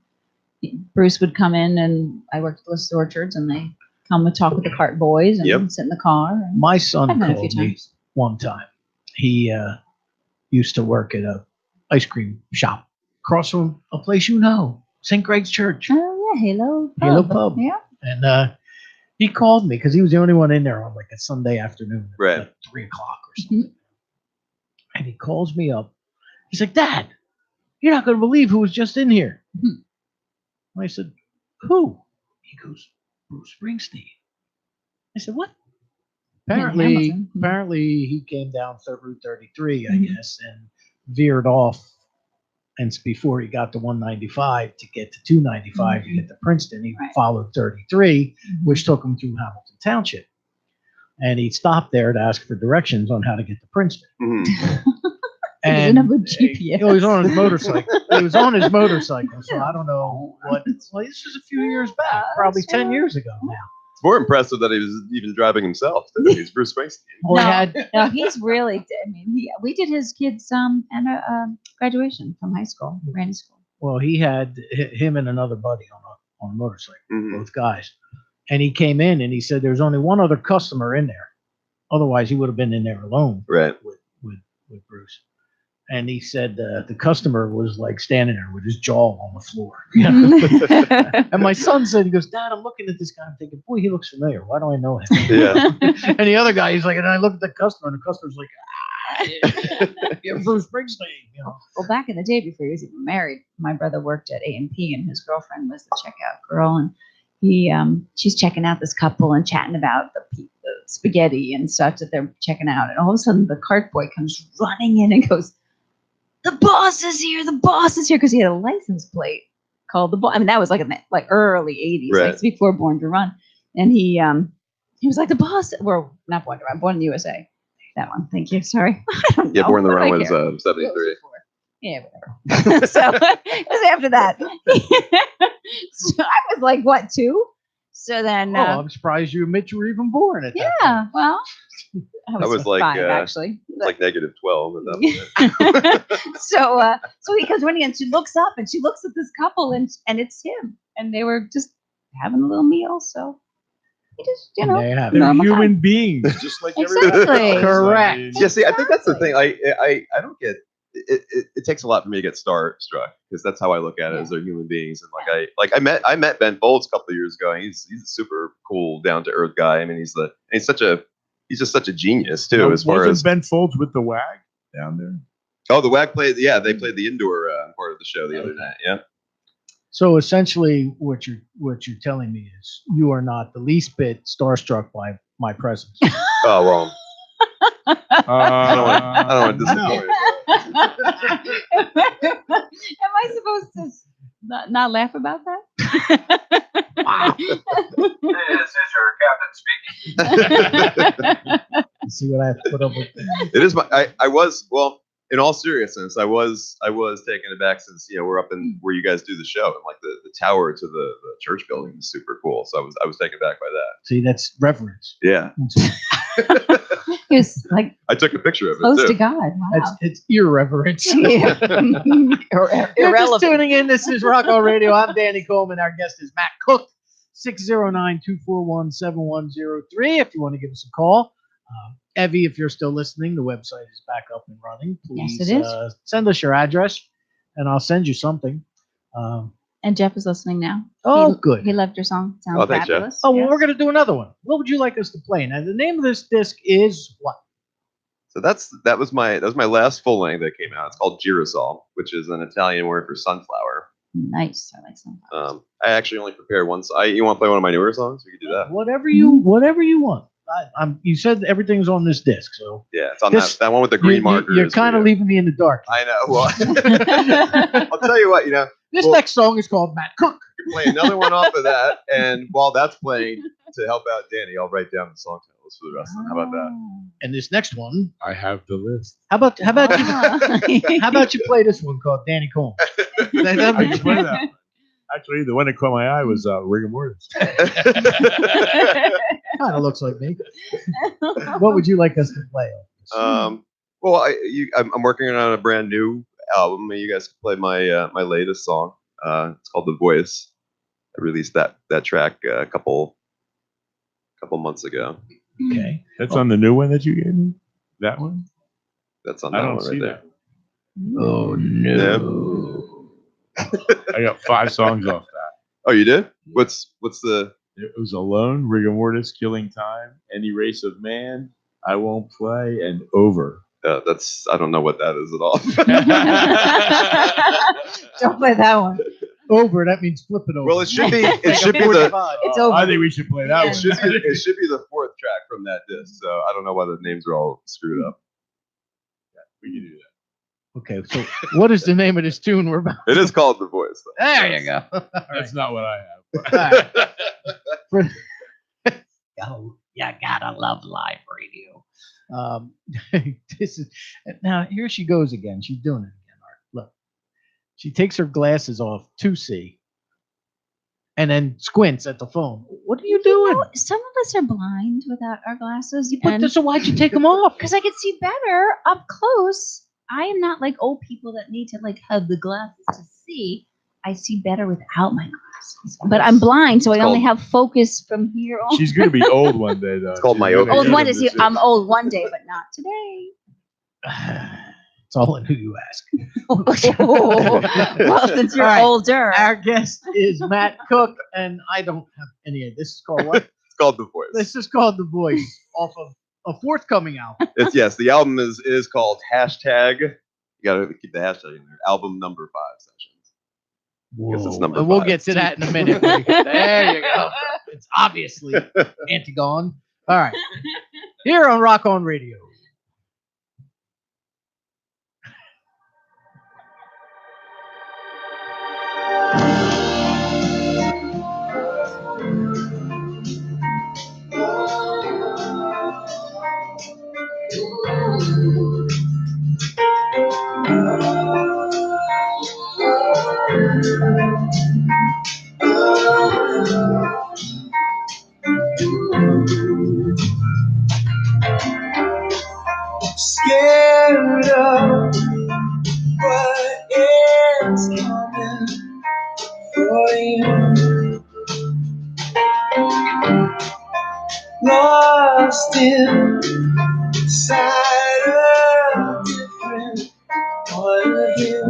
Bruce would come in, and I worked at Bliss Orchards, and they come and talk with the cart boys and sit in the car. And my son I've been a called few me times. one time. He used to work at a ice cream shop across from a place St. Greg's Church. Oh yeah, Halo Pub. Yeah. And he called me because he was the only one in there on like a Sunday afternoon at like 3 o'clock or something. And he calls me up. He's like, "Dad, you're not going to believe who was just in here." I said, "Who?" He goes, "Bruce Springsteen." I said, "What?" Apparently he came down Route 33, I guess, and veered off. And before he got to 195 to get to 295 to get to Princeton, he followed 33, which took him through Hamilton Township. And he stopped there to ask for directions on how to get to Princeton. And GPS. He was on his motorcycle. So I don't know what. Well, this was a few years back, probably 10 years ago now. It's more impressive that he was even driving himself. He's Bruce Springsteen. Well, no, he's really. I mean, we did his kids' graduation from high school, Randy School. Well, he had him and another buddy on a motorcycle, both guys, and he came in and he said there's only one other customer in there, otherwise he would have been in there alone, with Bruce. And he said the customer was like standing there with his jaw on the floor. And my son said, he goes, "Dad, I'm looking at this guy. I'm thinking, boy, he looks familiar. Why do I know him?" And the other guy, he's like, and I look at the customer, and the customer's like, "Yeah, Bruce Springsteen." Well, back in the day before he was even married, my brother worked at A&P, and his girlfriend was the checkout girl, and she's checking out this couple and chatting about the spaghetti and such that they're checking out, and all of a sudden the cart boy comes running in and goes, "The boss is here! The boss is here!" Because he had a license plate called the boss. I mean, that was like in the early '80s, like before Born to Run. And he was like, "The boss," well, not Born to Run, Born in the USA. That one. Thank you. Sorry. I don't know, Born to Run was 73. Yeah, whatever. So it was after that. So I was like, what, 2? So then. I'm surprised you admit you were even born at that. Yeah, well. I was like 5, actually. Like -12 at that point. So he comes running and she looks up and she looks at this couple and it's him. And they were just having a little meal. So he just, they're human beings, just like everybody else. Correct. Yeah, see, I think that's the thing. I don't get it. It takes a lot for me to get starstruck because that's how I look at it as they're human beings. And I met Ben Folds a couple of years ago. And he's a super cool, down to earth guy. I mean, he's just such a genius too. As far as Ben Folds with the WAG down there. Oh, the WAG played. Yeah, they played the indoor part of the show the other night. Yeah. So essentially, what you're telling me is you are not the least bit starstruck by my presence. Oh, wrong. I don't want to disappoint you. Am I supposed to not laugh about that? Wow. This is your captain speaking. You see what I have to put up with? It is I was, well, in all seriousness, I was taken aback since we're up in where you guys do the show, and like the tower to the church building is super cool. So I was taken aback by that. See, that's reverence. Yeah. It's like I took a picture of it close too. to God. Wow. It's irreverence. Yeah. You're just tuning in. This is Rock On Radio. I'm Danny Coleman. Our guest is Matt Cook. 609-241-7103 if you want to give us a call. Evie, if you're still listening, the website is back up and running. Please Yes, it is. Send us your address, and I'll send you something. And Jeff is listening now. Good. He loved your song. Sounds Oh, thanks, Jeff. fabulous. Oh, well, we're going to do another one. What would you like us to play? Now, the name of this disc is what? So that was my last full length that came out. It's called Girasol, which is an Italian word for sunflower. Nice. I like sunflowers. I actually only prepared one. You want to play one of my newer songs? We could do that. Whatever you want. You said everything's on this disc, so Yeah, it's on This- that one with the green marker. You're is for kind of you. leaving me in the dark. I know. Well, I'll tell you what. This well- next song is called Matt Cook. You play another one off of that, and while that's playing, to help out Danny, I'll write down the song titles for the rest of them. How about that? And this next one, I have the list. how about you? Oh. How about you play this one called Danny Combs? That'd I be- can play that one. Actually, the one that caught my eye was Rigor Mortis. Kind of looks like me. What would you like us to play? Well, I'm working on a brand new album, and you guys can play my my latest song. It's called The Voice. I released that track a couple months ago. Okay. That's on the new one that you gave me? That one? That's on I that don't one see right there. that. Oh no. I got 5 songs off that. Oh, you did? What's the? It was Alone, Rigor Mortis, Killing Time, Any Race of Man, I Won't Play, and Over. That's I don't know what that is at all. Don't play that one. Over. That means flip it over. Well, it should be. It Like should a be the. 45. It's over. I think we should play that Yeah. It should one. be. It should be the 4th track from that disc. So I don't know why the names are all screwed up. We can do that. Okay. So, what is the name of this tune we're about? It is called The Voice. Though. There you go. All right. That's not what I have. All right. You gotta love live radio. This is now here she goes again. She's doing it again. Art. Look, she takes her glasses off to see, and then squints at the phone. What are you doing? Some of us are blind without our glasses. So why'd you take them off? Because I could see better up close. I am not like old people that need to have the glasses to see. I see better without my glasses. But I'm blind, so I only have focus from here on. She's going to be old one day, though. It's called She's myopia. gonna Old get one into is shit. I'm old one day, but not today. It's all in who you ask. Well, since you're All right. older. Our guest is Matt Cook, and I don't have any of this. Is called what? It's called The Voice. This is called The Voice, off of a forthcoming album. It's yes. The album is called hashtag. You gotta keep the hashtag in there. Album number 5 sessions. Because it's number We'll 5. get to that in a minute. There you go. It's obviously Antigone. All right. Here on Rock On Radio. Scared of what is coming for you. Lost inside a different point of view.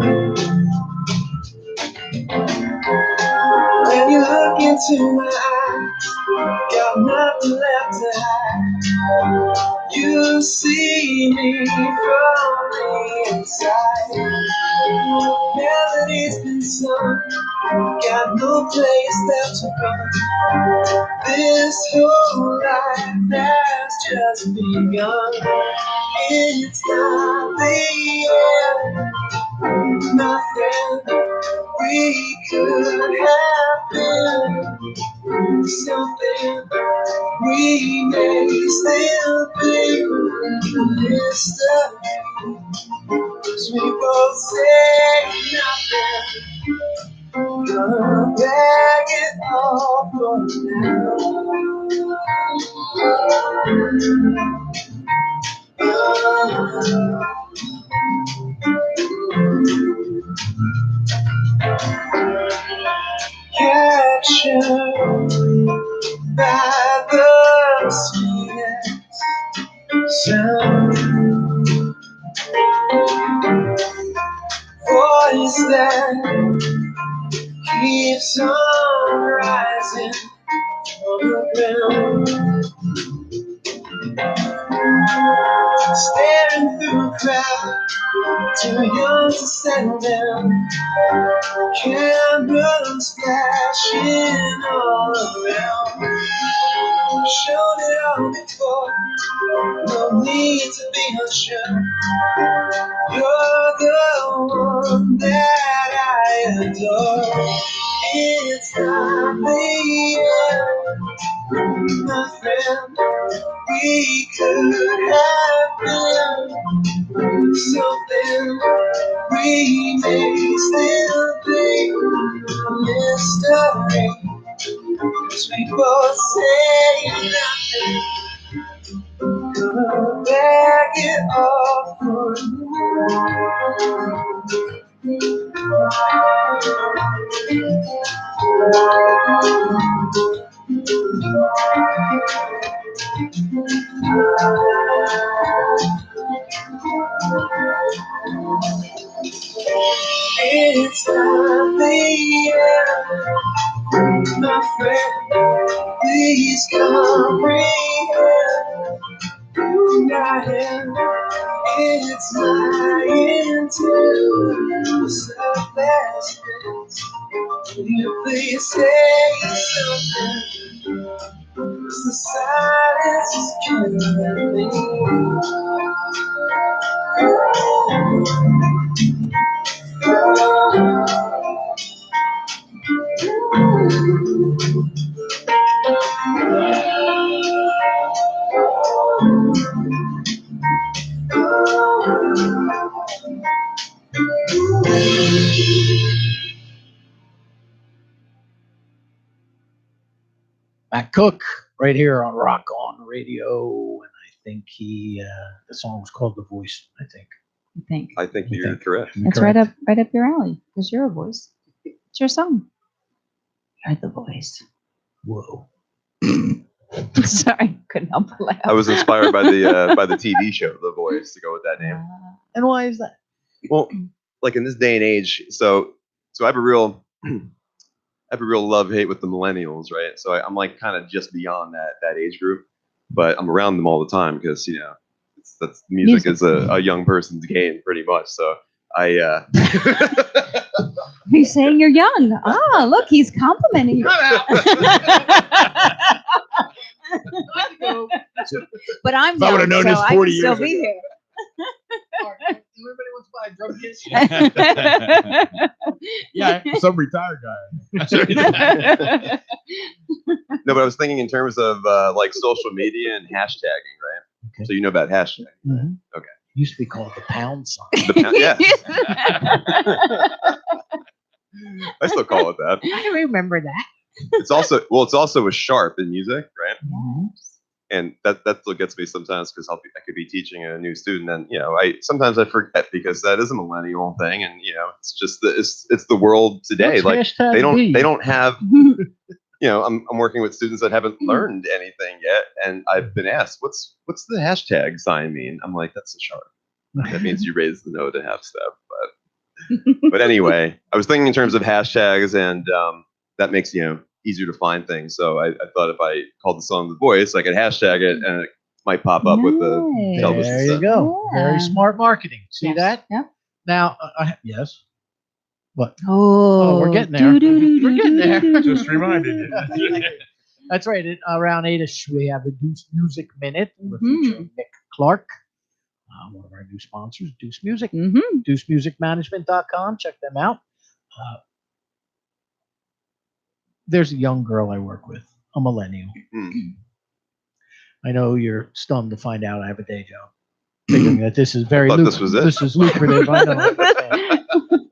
When you look into my eyes, got nothing left to hide. You see me from the inside. Melody's been sung, got no place left to run. This whole life has just begun. It's not the end, my friend. We could have been something. We may still be mystery. 'Cause we both say nothing. Gonna beg it all for captured by the sweetest sound, voice that keeps on rising on the ground. staring through a crowd, too young to settle down. Cameras flashing all around. Shown it all before, no need to be unsure. You're the one that I adore. It's not the end, my friend. We could have been something. We may still be a mystery. 'Cause we both say nothing. Gonna beg it off for It's not the end, my friend. Please comprehend. It's my intent to surpass this. Will you please say something? 'Cause the silence is killing me. Matt Cook, right here on Rock On Radio, and I think the song was called "The Voice." I think. I think you're correct. It's right up your alley because you're a voice. It's your song. You're the voice. Whoa. Sorry, couldn't help but laugh. I was inspired by the TV show The Voice to go with that name. And why is that? Well, like in this day and age, so I have a real love-hate with the millennials, right? So I'm like kind of just beyond that age group, but I'm around them all the time because that's music is a young person's game pretty much. So He's saying you're young. Ah, look, he's complimenting you. But I'm If I would've young, known so this I 40 can still years be here. Everybody wants to buy a drum kit. Yeah, some retired guy. No, but I was thinking in terms of like social media and hashtagging, right? Okay. So you know about hashtagging. Mhm. Okay. Used to be called the pound sign. The pound, yeah, I still call it that. I remember that. It's also a sharp in music, right? And that still gets me sometimes because I could be teaching a new student, and sometimes I forget because that is a millennial thing, and it's just it's the world today. What's like hashtag they be? don't have. I'm working with students that haven't learned anything yet, and I've been asked, "What's the hashtag sign mean?" I'm like, "That's a sharp. That means you raise the note a half step." But anyway, I was thinking in terms of hashtags, and that makes easier to find things. So I thought if I called the song "The Voice," I could hashtag it, and it might pop up with the Nice. television There you set. go. Yeah. Very smart marketing. See Yes. that? Yep. Now, yes. What? Oh, we're getting there. We're getting there. Just reminded you. That's right. At around 8ish, we have the Deuce Music Minute. We're Mhm. featuring Nick Clark, one of our new sponsors, Deuce Music. Mm-hmm. DeuceMusicManagement.com. Check them out. There's a young girl I work with, a millennial. Mm. I know you're stunned to find out I have a day job. Figuring that this is very thought this was it. This is lucrative. I know.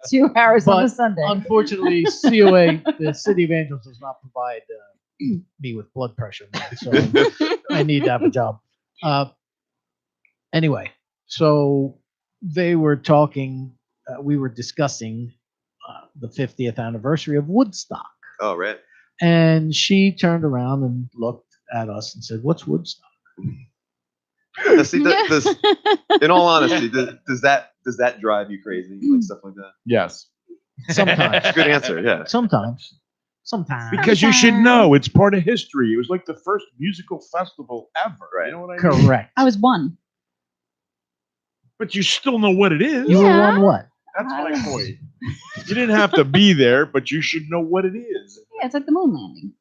2 hours on a But Sunday. Unfortunately, COA, the City of Angels, does not provide me with blood pressure, so I need to have a job. Anyway, so they were talking. We were discussing the 50th anniversary of Woodstock, Oh, right. and she turned around and looked at us and said, "What's Woodstock?" Now, see, in all honesty, does that drive you crazy, like stuff like that? Yes. Sometimes, Good answer. Yeah. sometimes. Because you should know it's part of history. It was like the first musical festival ever. Right. You know what I mean? Correct. I was one. But you still know what it is. You Yeah. won what? That's my point. You didn't have to be there, but you should know what it is. Yeah, it's like the moon landing.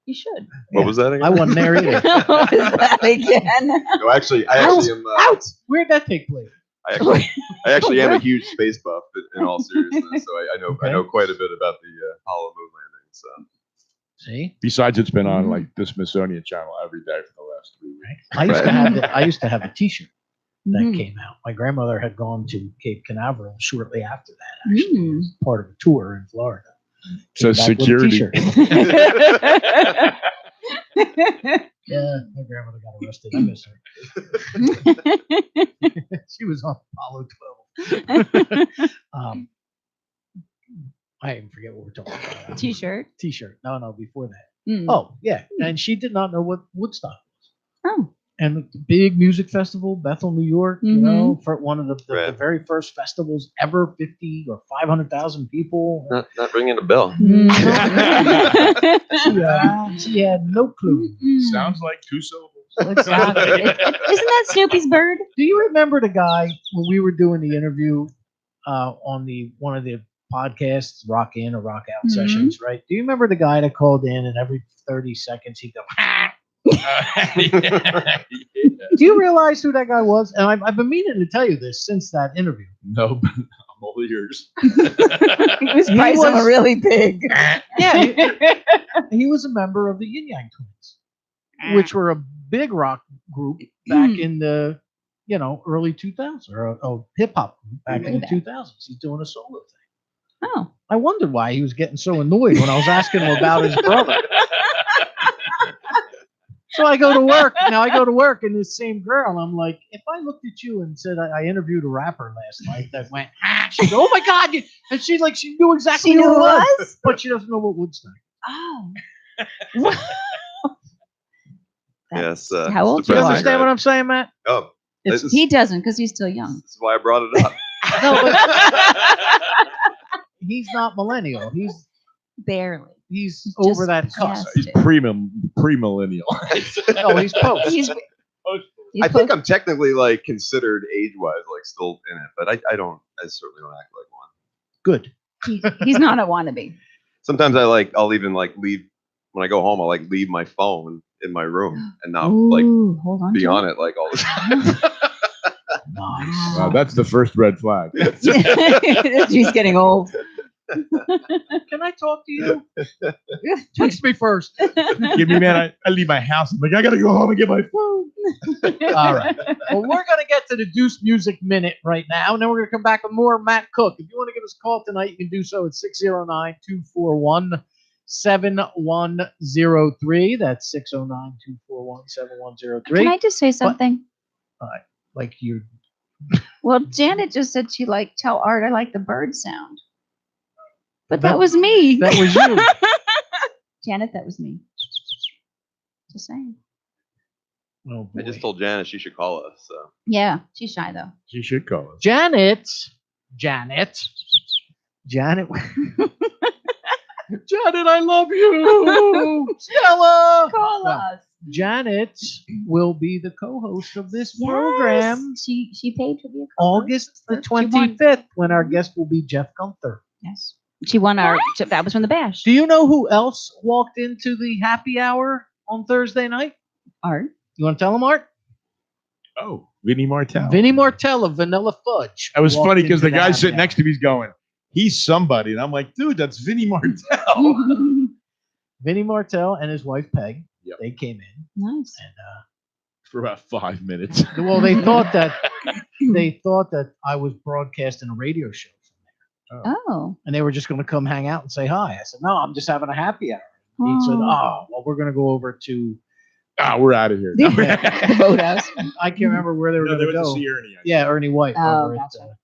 You should. What was that again? I wasn't there either. What is that again? No, actually, I actually am. Out! Where'd that take place? I actually am a huge space buff. In all seriousness, so I know Okay. quite a bit about the Apollo moon landing. So See? Besides, it's been on like the Smithsonian Channel every day for the last 3 weeks. I used to have a T-shirt that Mhm. came out. My grandmother had gone to Cape Canaveral shortly after that, actually. It Mm. was part of a tour in Florida. So Came back with a security. T-shirt. Yeah, my grandmother got arrested. I miss her. She was on Apollo 12. I even forget what we're talking about. T-shirt. T-shirt. No, before that. Mm. Oh, yeah. And she did not know what Woodstock was. Oh. And the big music festival, Bethel, New York, you Mhm. know, for one of the Right. very first festivals ever, 50 or 500,000 people. not ringing a bell. Mm. She had no clue. Sounds like 2 syllables. Exactly. Isn't that Snoopy's bird? Do you remember the guy when we were doing the interview on one of the podcasts, Rock In or Rock Out Mhm. sessions, right? Do you remember the guy that called in and every 30 seconds he'd go, do you realize who that guy was? And I've been meaning to tell you this since that interview. No, but I'm all ears. He was He probably someone was- really big. Yeah, he was a member of the Yin Yang Twins, which were a big rock group back in the early 2000s or hip hop back in the 2000s. He's doing a solo thing. Oh. I wondered why he was getting so annoyed when I was asking him about his brother. So I go to work. Now I go to work and this same girl, I'm like, if I looked at you and said I interviewed a rapper last night that went, she'd go, oh my God. And she knew exactly She knew who who it it was, was? but she doesn't know what Woodstock. Oh. Yes. How old Do you you are. understand what I'm saying, Matt? Oh, It's- this He doesn't because he's still young. is why I brought it up. No, but he's not millennial. He's Barely. over that cusp. Yes. He's pre-millennial. No, he's post. He's I think I'm technically like considered age-wise like still in it, but I certainly don't act like one. Good. he's not a wannabe. Sometimes I'll even like leave when I go home. I'll like leave my phone in my room and not Ooh, hold on. be to on it like all the time. Nice. Wow, that's the first red flag. it. He's getting old. Can I talk to you? Text me first. Give me, man. I leave my house. I'm like, I gotta go home and get my phone. All right. Well, we're going to get to the Deuce Music Minute right now, and then we're going to come back with more Matt Cook. If you want to give us a call tonight, you can do so at 609-241-7103. That's 609-241-7103. Can I just say something? Like you. Well, Janet just said she tell Art I like the bird sound. But That- that was me. That was you. Janet, that was me. Just saying. Oh, I just boy. told Janice she should call us. So Yeah, she's shy though. She should call us. Janet. Janet, I love you. Stella. Call Well, us. Janet will be the co-host of this Yes. program She paid to be a co-host. August the She won. 25th when our guest will be Jeff Gunther. Yes. She won that was from the bash. Do you know who else walked into the happy hour on Thursday night? Art. You want to tell him, Art? Oh, Vinnie Martell. Vinnie Martell of Vanilla Fudge. It was walked funny because into the guy happy sitting hour. next to me is going, he's somebody. And I'm like, dude, that's Vinnie Martell. Vinnie Martell and his wife Peg. Yep. They came in Nice. and For about 5 minutes. well, they thought that I was broadcasting a radio show from there, Oh. and they were just going to come hang out and say hi. I said, no, I'm just having a happy hour. He said, oh, well, we're going to go over to. We're out of here. The boathouse. I can't remember where they were No, they going to went go. to see Ernie. I Yeah, Ernie White. Oh, over gotcha.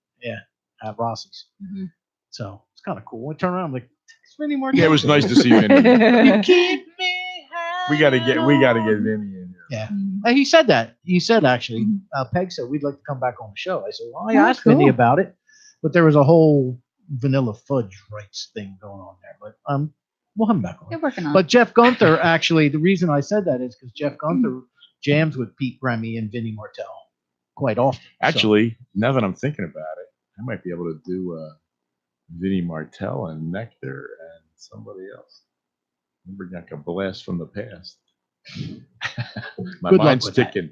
at Rossi's. Mhm. So it's kind of cool. I turn around, I'm like, it's Vinnie Martell. Yeah, it was nice to see you. You keep me We gotta get hanging Vinnie on. in here. Yeah. He said that. He said actually, Peg said we'd like to come back on the show. I said, well, I Oh, asked Vinny cool. about it, but there was a whole Vanilla Fudge rights thing going on there. But we'll have him back They're on. working on But Jeff Gunther, actually, the reason I said that is because Jeff Gunther jams with Pete Remy and Vinnie Martell quite often. So- Actually, now that I'm thinking about it, I might be able to do Vinnie Martell and Nectar and somebody else. Bring back a blast from the past. My Good luck mind's with that. ticking.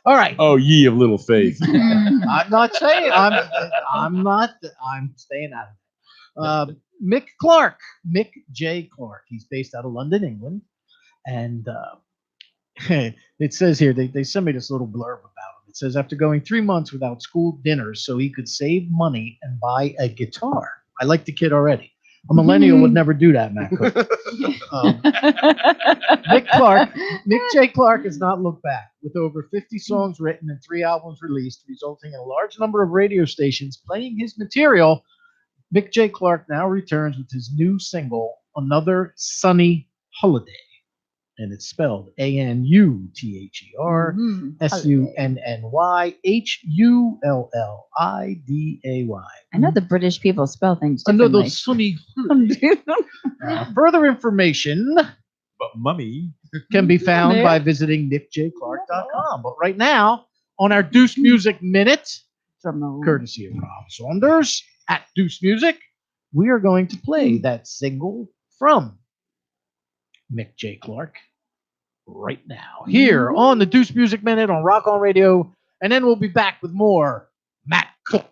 All right. Oh, ye of little faith. I'm not saying I'm staying out of it. Mick Clark, Mick J. Clark. He's based out of London, England, and it says here they sent me this little blurb about him. It says after going 3 months without school dinners so he could save money and buy a guitar. I like the kid already. A millennial would never do that, Matt Cook. Mick J. Clark has not looked back. With over 50 songs written and 3 albums released, resulting in a large number of radio stations playing his material, Mick J. Clark now returns with his new single, Another Sunny Holiday. And it's spelled ANUTHER SUNNYHULLIDAY. I know the British people spell things Another differently. sunny further information But mummy. can be found by visiting nickjclark.com. But right now, on our Deuce Music Minute, courtesy of Rob Saunders at Deuce Music, we are going to play that single from Mick J. Clark right now here on the Deuce Music Minute on Rock On Radio, and then we'll be back with more Matt Cook.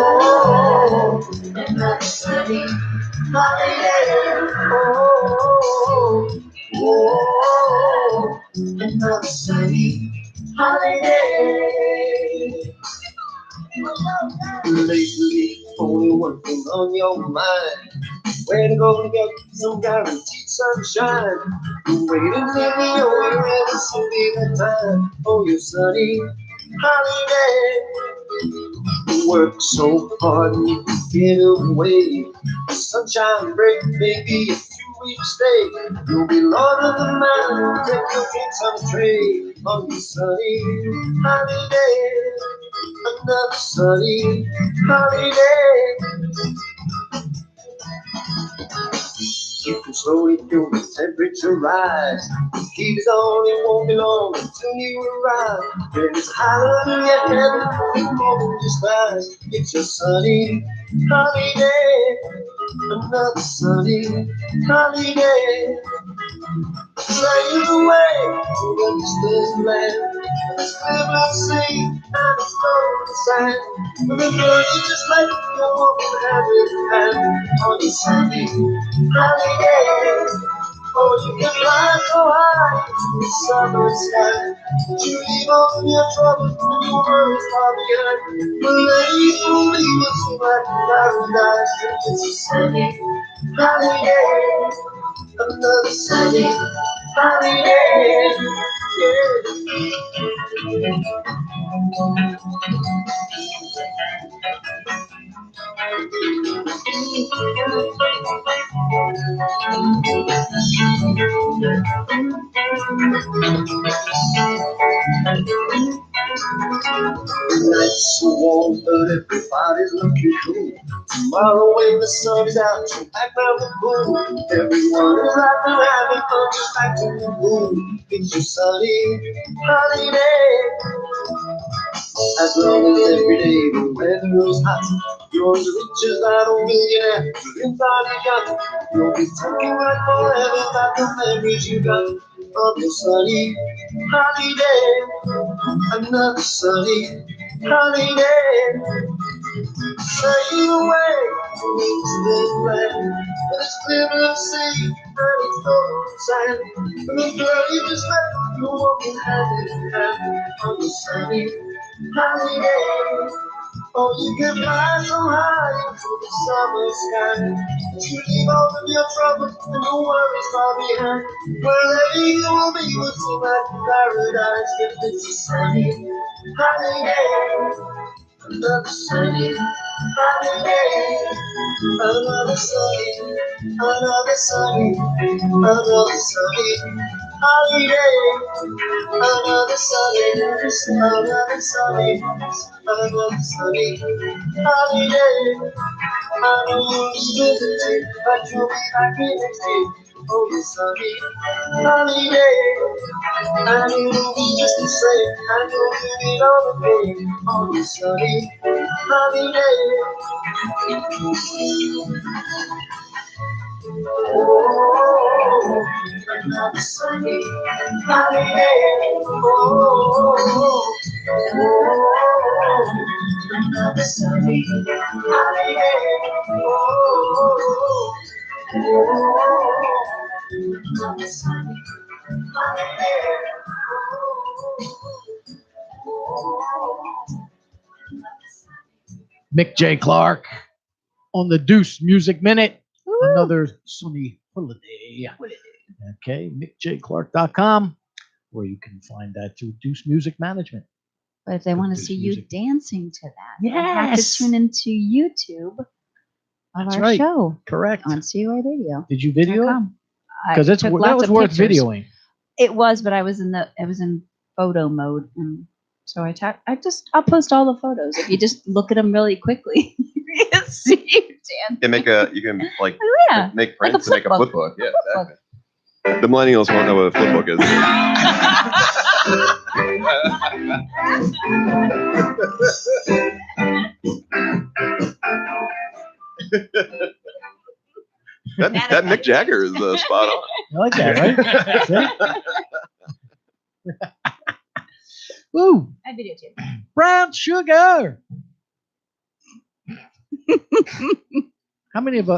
Oh, another sunny holiday. Oh, another sunny holiday. Lately, only one thing on your mind. Where to go to get some guaranteed sunshine? Waiting in the orange to be the time for your sunny holiday. Work so hard and you can get away. Sunshine break, maybe a few weeks stay. You'll be lord of the mountain, take your drinks on a tray on your sunny holiday. Another sunny holiday. You can slowly feel the temperature rise. The heat is on, it won't be long until you arrive. There's hallelujah heaven, it won't despise. It's your sunny holiday. Another sunny holiday. Flying away from the distant land. Let's live, let's see, and it's no sign. Remember, you just like you're walking hand in hand on your sunny holiday. Oh, you can fly so high in the summer sky. But you leave all your troubles and your worries far behind. But ladies will be with you like paradise. It's a sunny holiday. Another sunny holiday. Night's so warm, but everybody's looking cool. Tomorrow when the sun is out, you'll back round the pool. Everyone is laughing, having fun, just back to the moon. It's your sunny holiday. As long as every day the weather is hot, you're as rich as that old millionaire. You finally got it. You'll be talking right forever about the memories you got of your sunny holiday. Another sunny holiday. Sail away from the land. It's clear to see, and it's no sign. The girl you just met, you're walking hand in hand on the sunny holiday. Oh, you can fly so high into the summer sky. You leave all of your troubles and your worries far behind. Wherever you will be with you at paradise. If it's a sunny holiday. Another sunny holiday. Another sunny, another sunny, another sunny holiday. Another sunny, another sunny, another sunny holiday. you'll be visiting, but you'll be back in next day. Oh, yes, honey, holiday. And it'll be just the same, and you'll be it all the day. Oh, yes, honey, holiday. Oh, another sunny holiday. Oh, another sunny holiday. Oh, another sunny holiday. Mick J. Clark on the Deuce Music Minute. Another sunny holiday. Okay, MickJClark.com, where you can find that through Deuce Music Management. But if they want to Deuce see you Music. dancing to that, they have to Yes. tune into YouTube of That's our right. show Correct. on COI Radio. Did you video it? Because Because that was worth videoing. It was, but I was in photo mode, and so I'll post all the photos. If you just look at them really quickly, you can see you dancing. You can like Yeah, make like a prints and make a flip flip book. Yeah, exactly. The millennials won't know what a flip book is. that Mick Jagger is spot on. I like that, right? Woo! I videotaped. Brown sugar. How many of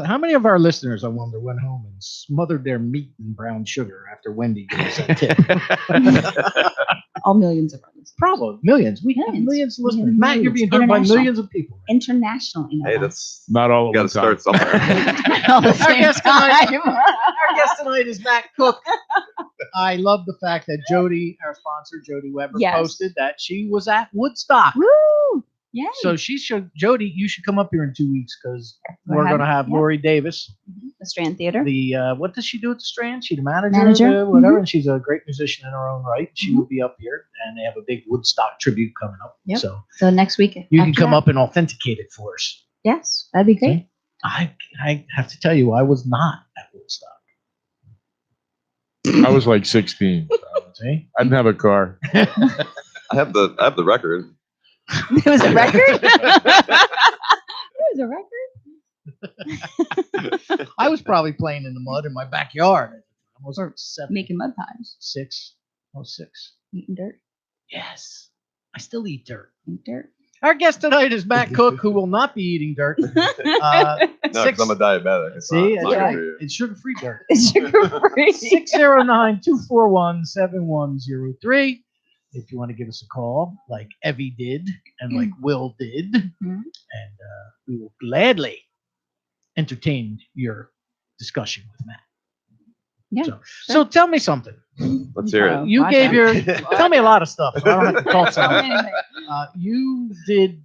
our listeners, I wonder, went home and smothered their meat in brown sugar after Wendy gave us that tip? All millions of our listeners. Probably millions. We have millions of listeners. Matt, you're being heard by International. millions of people. International, Hey, that's Not all you at got one to time. start somewhere. All the Our same guest time. Our guest tonight is Matt Cook. I love the fact that Jody, our sponsor, Jody Weber, Yes. posted that she was at Woodstock. Woo! Yay. So Jody, you should come up here in 2 weeks because we're going to have yeah. Lori Davis. The Strand Theater. What does she do at the Strand? She's the manager, Manager, whatever, mhm. and she's a great musician in her own right. She will be up here, and they have a big Woodstock tribute coming up. Yep. So So next week. you can after come that. up and authenticate it for us. Yes, that'd be great. I have to tell you, I was not at Woodstock. I was like 16. See? I didn't have a car. I have the record. It was a record? It was a record? I was probably playing in the mud in my backyard. I was 7, Making mud pies. 6. I was 6. Eating dirt. Yes. I still eat dirt. Eat dirt. Our guest tonight is Matt Cook, who will not be eating dirt. No, because I'm a diabetic. It's See, not that's good right. for you. It's sugar-free dirt. It's sugar-free. 609-241-7103. If you want to give us a call, like Evie did and like Will did, and we will gladly entertain your discussion with Matt. Yeah. So tell me something. Let's hear it. You Watch gave out. your tell me a lot of stuff, so I don't have to talk so much. Anyway. You did.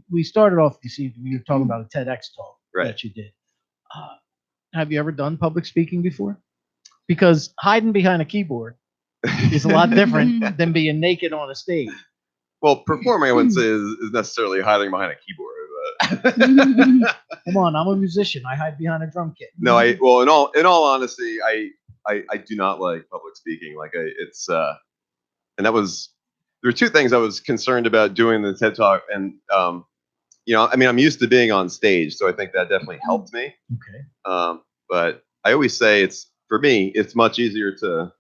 We started off this evening. You were talking about a TEDx talk Right. that you did. Have you ever done public speaking before? Because hiding behind a keyboard is a lot different than being naked on a stage. Well, performing, I wouldn't say is necessarily hiding behind a keyboard. But Come on, I'm a musician. I hide behind a drum kit. no, in all honesty, I do not like public speaking. And there were two things I was concerned about doing the TED Talk, and I'm used to being on stage, so I think that definitely helped me. Okay. But I always say for me, it's much easier to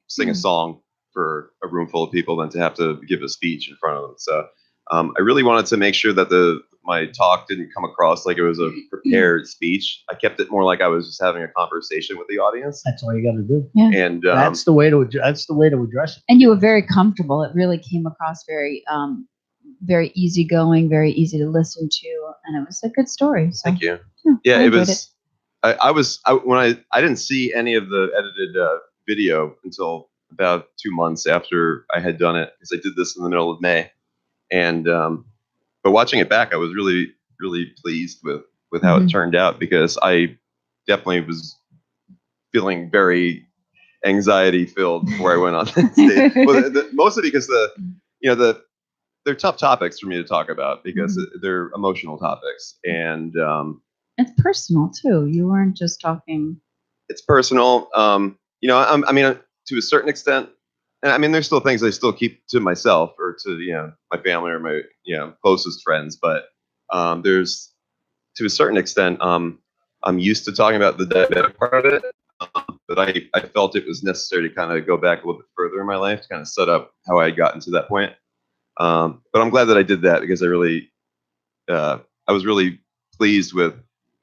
sing a song for a room full of people than to have to give a speech in front of them. So I really wanted to make sure that my talk didn't come across like it was a prepared speech. I kept it more like I was just having a conversation with the audience. That's all you got to do. And That's the way to address it. And you were very comfortable. It really came across very, very easygoing, very easy to listen to, and it was a good story. So. Thank you. I Yeah, it enjoyed was. I didn't see any of the edited video until about 2 months after I had done it, because I did this in the middle of May, and but watching it back, I was really, really pleased with how it turned out, because I definitely was feeling very anxiety filled before I went on that stage. Well, mostly because the they're tough topics for me to talk about because they're emotional topics, and It's personal too. You weren't just talking. it's personal. I mean, to a certain extent, and I mean, there's still things I still keep to myself or to my family or my closest friends, but there's to a certain extent, I'm used to talking about the diabetic part of it, but I felt it was necessary to kind of go back a little bit further in my life to kind of set up how I had gotten to that point. But I'm glad that I did that because I was really pleased with,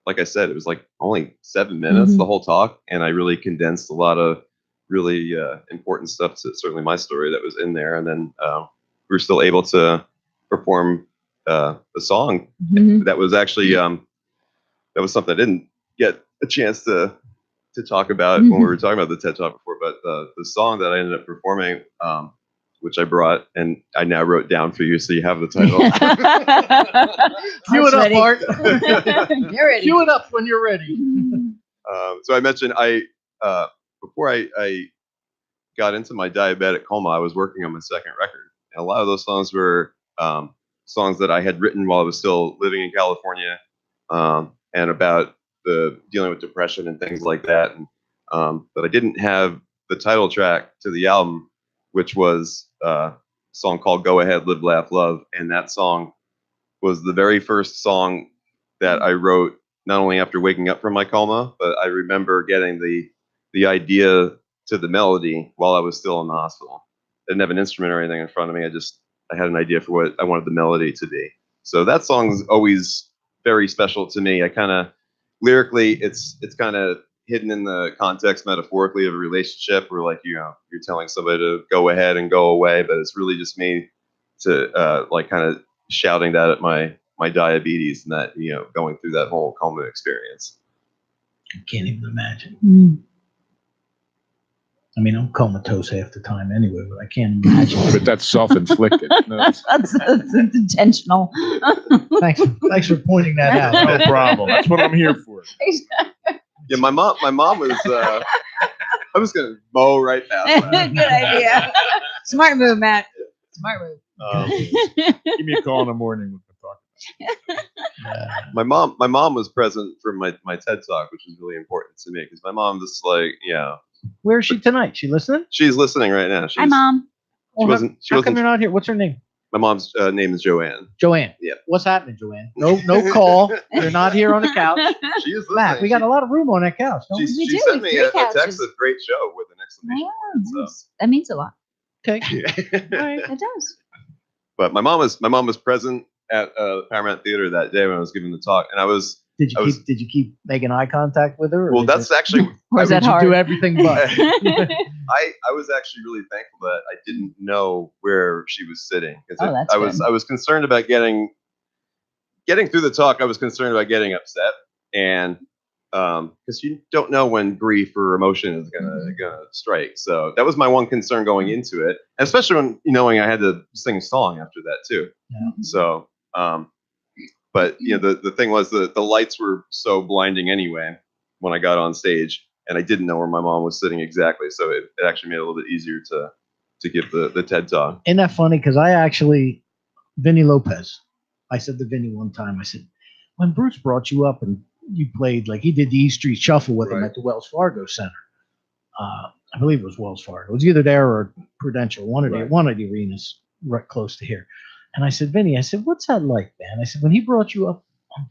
like I said, it was like only 7 minutes, the whole talk, and I really condensed a lot of really important stuff to certainly my story that was in there, and then we were still able to perform a song that was actually that was something I didn't get a chance to talk about when we were talking about the TED Talk before, but the song that I ended up performing, which I brought and I now wrote down for you, so you have the title. Cue it up, Art. You're ready. Cue it up when you're ready. So I mentioned before I got into my diabetic coma, I was working on my second record, and a lot of those songs were songs that I had written while I was still living in California, and about the dealing with depression and things like that. And but I didn't have the title track to the album, which was a song called "Go Ahead, Live, Laugh, Love," and that song was the very first song that I wrote, not only after waking up from my coma, but I remember getting the idea to the melody while I was still in the hospital. I didn't have an instrument or anything in front of me. I had an idea for what I wanted the melody to be. So that song's always very special to me. I kind of lyrically, it's kind of hidden in the context metaphorically of a relationship where, like, you're telling somebody to go ahead and go away, but it's really just me to like kind of shouting that at my diabetes and that, going through that whole coma experience. I can't even imagine. I mean, I'm comatose half the time anyway, but I can't imagine. But that's self-inflicted. No, That's intentional. Thanks for pointing that out. no problem. That's what I'm here for. Yeah, my mom was. I was gonna mow right past that. Good idea. Smart move, Matt. Smart move. Give me a call in the morning. We can talk. My mom was present for my TED Talk, which is really important to me because my mom just Where is she tonight? She listening? she's listening right now. Hi, Mom. She wasn't. How come you're not here? What's her name? My mom's name is Joanne. Joanne. Yeah. What's happening, Joanne? No call. You're not here on the couch. She is listening. Matt, we got a lot of room on that couch, don't we? She do, sent we me have a 3 text couches. with great show with an exclamation point. So. Nice. That means a lot. Okay. All right, it does. But my mom was present at Paramount Theater that day when I was giving the talk, and Did you keep making eye contact with her? Or well, did that's you, actually Or is did that you hard? do everything but? I was actually really thankful that I didn't know where she was sitting because Oh, that's I was concerned about getting through the talk. I was concerned about getting upset, and because you don't know when grief or emotion is gonna strike. So that was my one concern going into it, and especially when knowing I had to sing a song after that too. Yeah. So, but the thing was the lights were so blinding anyway when I got on stage, and I didn't know where my mom was sitting exactly. So it actually made it a little bit easier to give the TED Talk. Isn't that funny? Because Vinny Lopez, I said to Vinny one time, I said, when Bruce brought you up and you played, like he did the East Street Shuffle with him at the Wells Fargo Center. I believe it was Wells Fargo. It was either there or Prudential, one of the arenas right close to here. And I said, Vinny, what's that like, man? I said, when he brought you up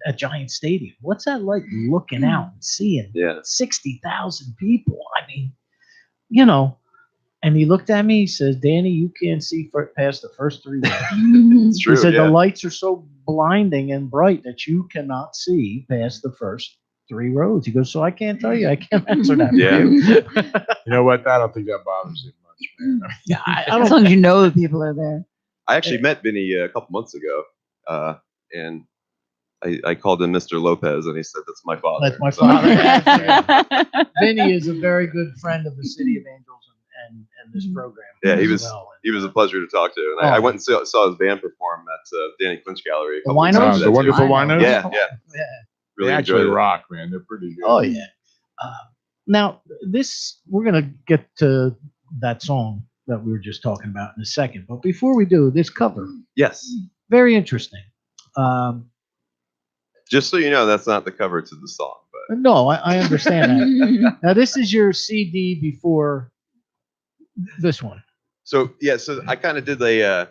at Giant Stadium, what's that like looking out and seeing 60,000 people? I mean, and he looked at me, he says, Danny, you can't see past the first 3 rows. It's true. He said, yeah. the lights are so blinding and bright that you cannot see past the first 3 rows. He goes, so I can't tell you. I can't answer that. Yeah. For you. You know what? I don't think that bothers him much, man. Yeah, I As don't. long as you know the people are there. I actually met Vinny a couple months ago, and I called him Mr. Lopez, and he said, "That's my father." That's my So- father. Vinny is a very good friend of the City of Angels and this program. Yeah, he as was well. he was a pleasure to talk to, and I went and saw his band perform at Danny Clinch Gallery. The weeks Winos? after that, The too. Wonderful Winos? Yeah, Yeah. really They actually enjoyed it. rock, man. They're pretty good. Oh yeah. Now we're gonna get to that song that we were just talking about in a second. But before we do, this cover, Yes. very interesting. Just so you know, that's not the cover to the song, but No, I understand that. Now, this is your CD before this one. so yeah, so I kind of did a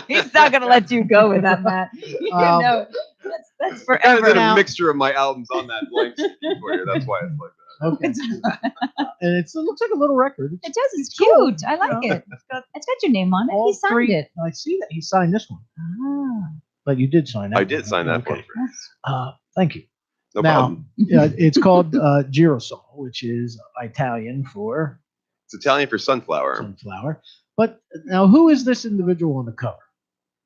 He's not gonna let you go with that, Matt. You Um, know, that's kind of forever. did a Now- mixture of my albums on that blank CD for you. That's why it's like that. Okay. And it looks like a little record. It does. It's cool. cute. I like You know, it. It's got your name on it. all He signed three- it. I see that. He signed this one. Ah, But you did sign that I one. did sign that Okay. one. For you. Thank you. No Now- problem. Yeah, it's called girasol, which is Italian for It's Italian for sunflower. sunflower. But now, who is this individual on the cover?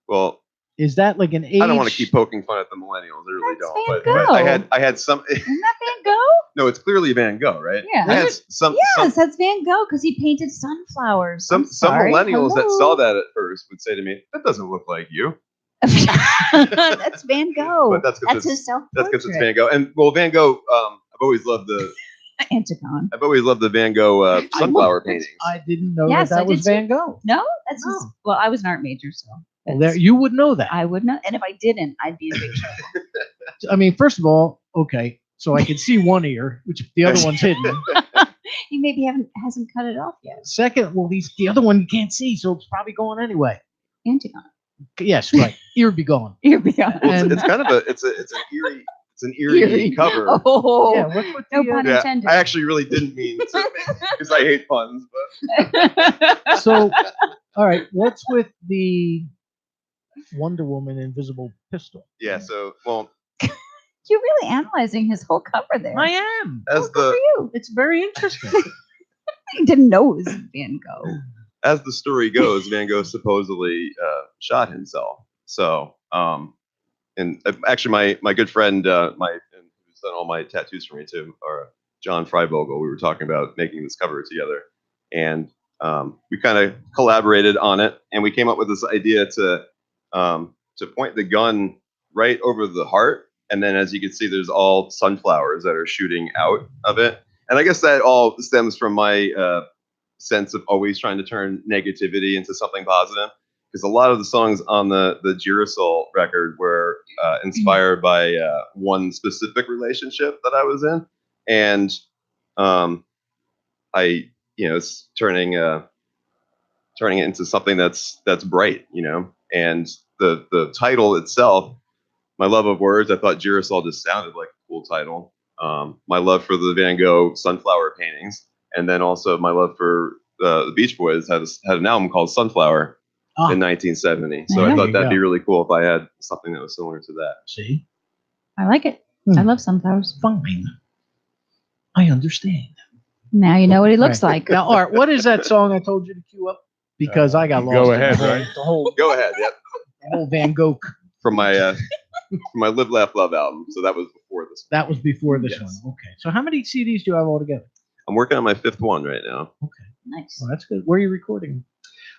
Well, Is that like an age? I don't want to keep poking fun at the millennials. I really That's don't. Van But Gogh. I had some. isn't that Van Gogh? No, it's clearly Van Gogh, right? Yeah. I had some Yes, that's Van Gogh because he painted sunflowers. some I'm sorry. millennials that Hello. saw that at first would say to me, "That doesn't look like you." That's Van Gogh. But that's 'cause his self That's because it's Van Gogh. And well, Van Gogh. I've always loved the Anticon. Van Gogh sunflower paintings. I didn't know Yes, that I was did too. Van Gogh. No, that's No. his. Well, I was an art major, so Well, there, you would know that. I would know. And if I didn't, I'd be in big trouble. I mean, first of all, okay, so I can see one ear, which the other one's hidden. He maybe hasn't cut it off yet. Second, well, the other one you can't see, so it's probably going anyway. Anticon. Yes, right. Ear be gone. Here we go. And- It's kind of it's an eerie cover. Oh, Yeah, what's with no the, pun Yeah, intended. I actually really didn't mean to because I hate puns. But So, all right, what's with the Wonder Woman invisible pistol? yeah, so well, You're really analyzing his whole cover there. I am. as Good for the you. It's very interesting. I didn't know it was Van Gogh. as the story goes, Van Gogh supposedly shot himself. So, and actually, my good friend, who's done all my tattoos for me too, or John Freivogel, we were talking about making this cover together, and we kind of collaborated on it, and we came up with this idea to point the gun right over the heart, and then as you can see, there's all sunflowers that are shooting out of it, and I guess that all stems from my sense of always trying to turn negativity into something positive. Because a lot of the songs on the Girasol record were inspired by one specific relationship that I was in, and it's turning it into something that's bright, And the title itself, My Love of Words, I thought Girasol just sounded like a cool title. My love for the Van Gogh sunflower paintings, and then also my love for the Beach Boys had an album called Sunflower. In 1970. So I There thought you that'd be go. really cool if I had something that was similar to that. See? I like it. Hmm. I love sunflowers. Fine. I understand. Now you know what he looks All like. right. Now, Art, what is that song I told you to cue up? Because I got lost. Go in ahead, the whole, right? the whole, Go ahead. Yep. the whole Van Gogh. From my my Live Laugh Love album. So that was before this one. That was before this Yes. one. Okay. So how many CDs do you have altogether? I'm working on my 5th one right now. Nice. Well, that's good. Where are you recording?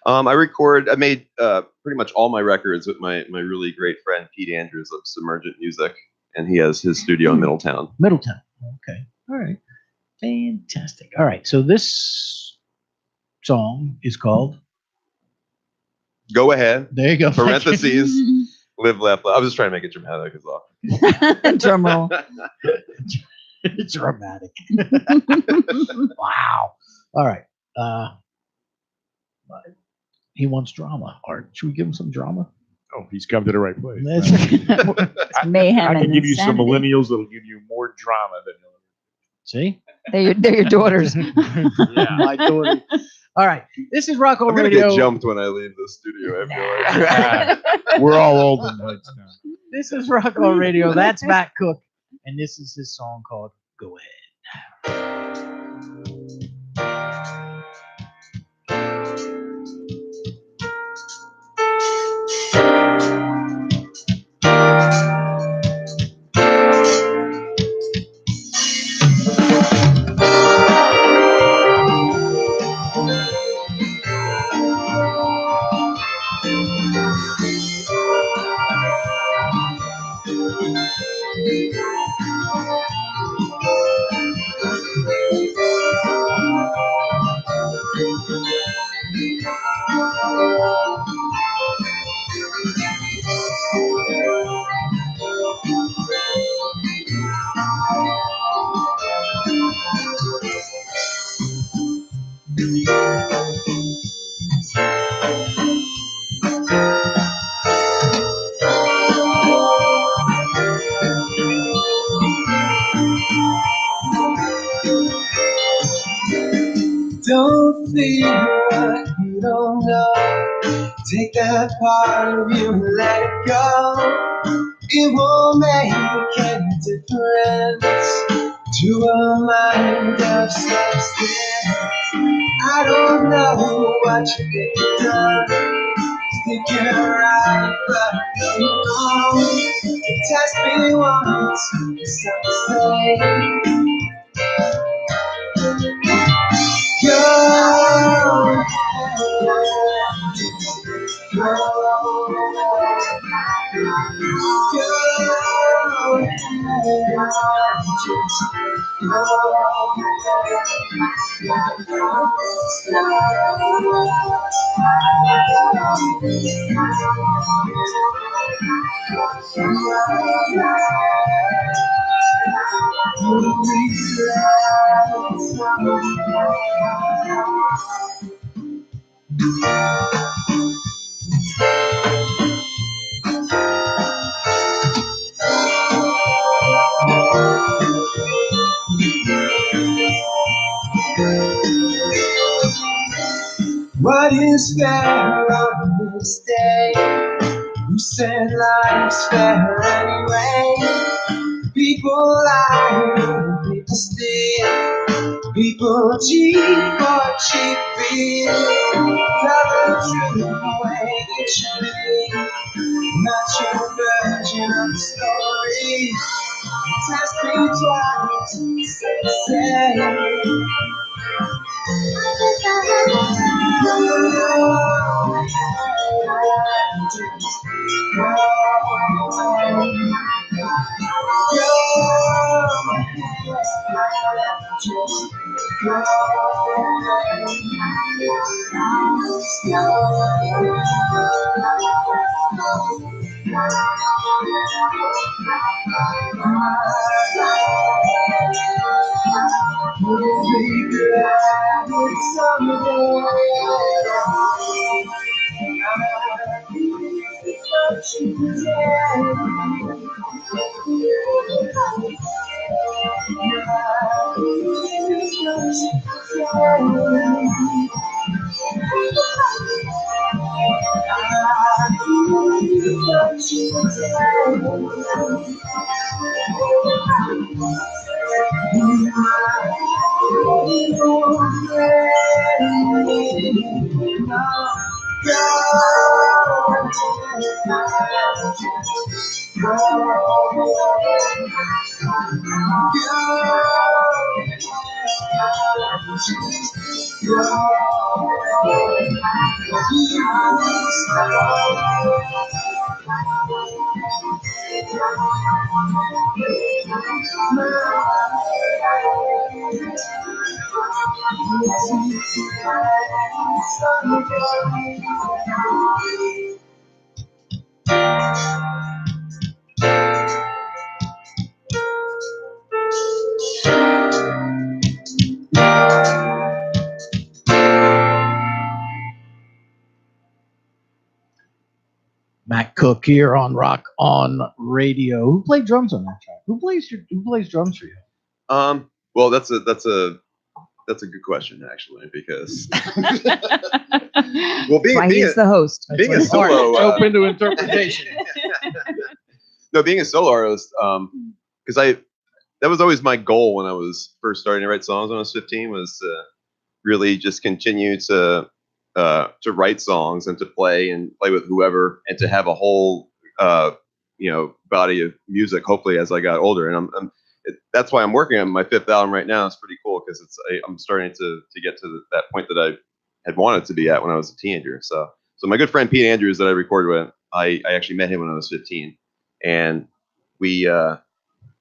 I made pretty much all my records with my really great friend Pete Andrews of Submergent Music, and he has his studio in Middletown. Middletown. Okay. All right. Fantastic. All right. So this song is called. Go ahead. There you go. Parentheses. Live Laugh Love. I was just trying to make it dramatic as well. Drum roll. It's dramatic. Wow. All right. He wants drama. Art. Should we give him some drama? Oh, he's come to the right place. It's mayhem. I can and give you some insanity. millennials that'll give you more drama than you'll See? They're your daughters. My daughter. All right. This is Rock I'm On gonna Radio. get jumped when I leave the studio. I feel like. We're all old and lights now. This is Rock On Radio. That's Matt Cook. And this is his song called Go Ahead. Go Don't feel what you don't know. Take that part of you and let it go. It won't make any difference to a mind of substance. I don't know what you've done. Think you're right, but you know. Test me once, something. Go. What is fair on this day? Who said life's fair anyway? People lie, people steal, people cheat for cheap beer. Tell the truth the way it should be, not your version of the story. Test me twice, say. Matt Cook here on Rock On Radio. Who played drums on that track? Who plays drums for you? Well, that's a good question actually, because well, being he's the host. Being a solo, open to interpretation. No, being a solo artist, because that was always my goal when I was first starting to write songs when I was 15, was to really just continue to write songs and to play with whoever, and to have a whole body of music, hopefully, as I got older. And that's why I'm working on my 5th album right now. It's pretty cool because I'm starting to get to that point that I had wanted to be at when I was a teenager. So my good friend Pete Andrews that I recorded with, I actually met him when I was 15, and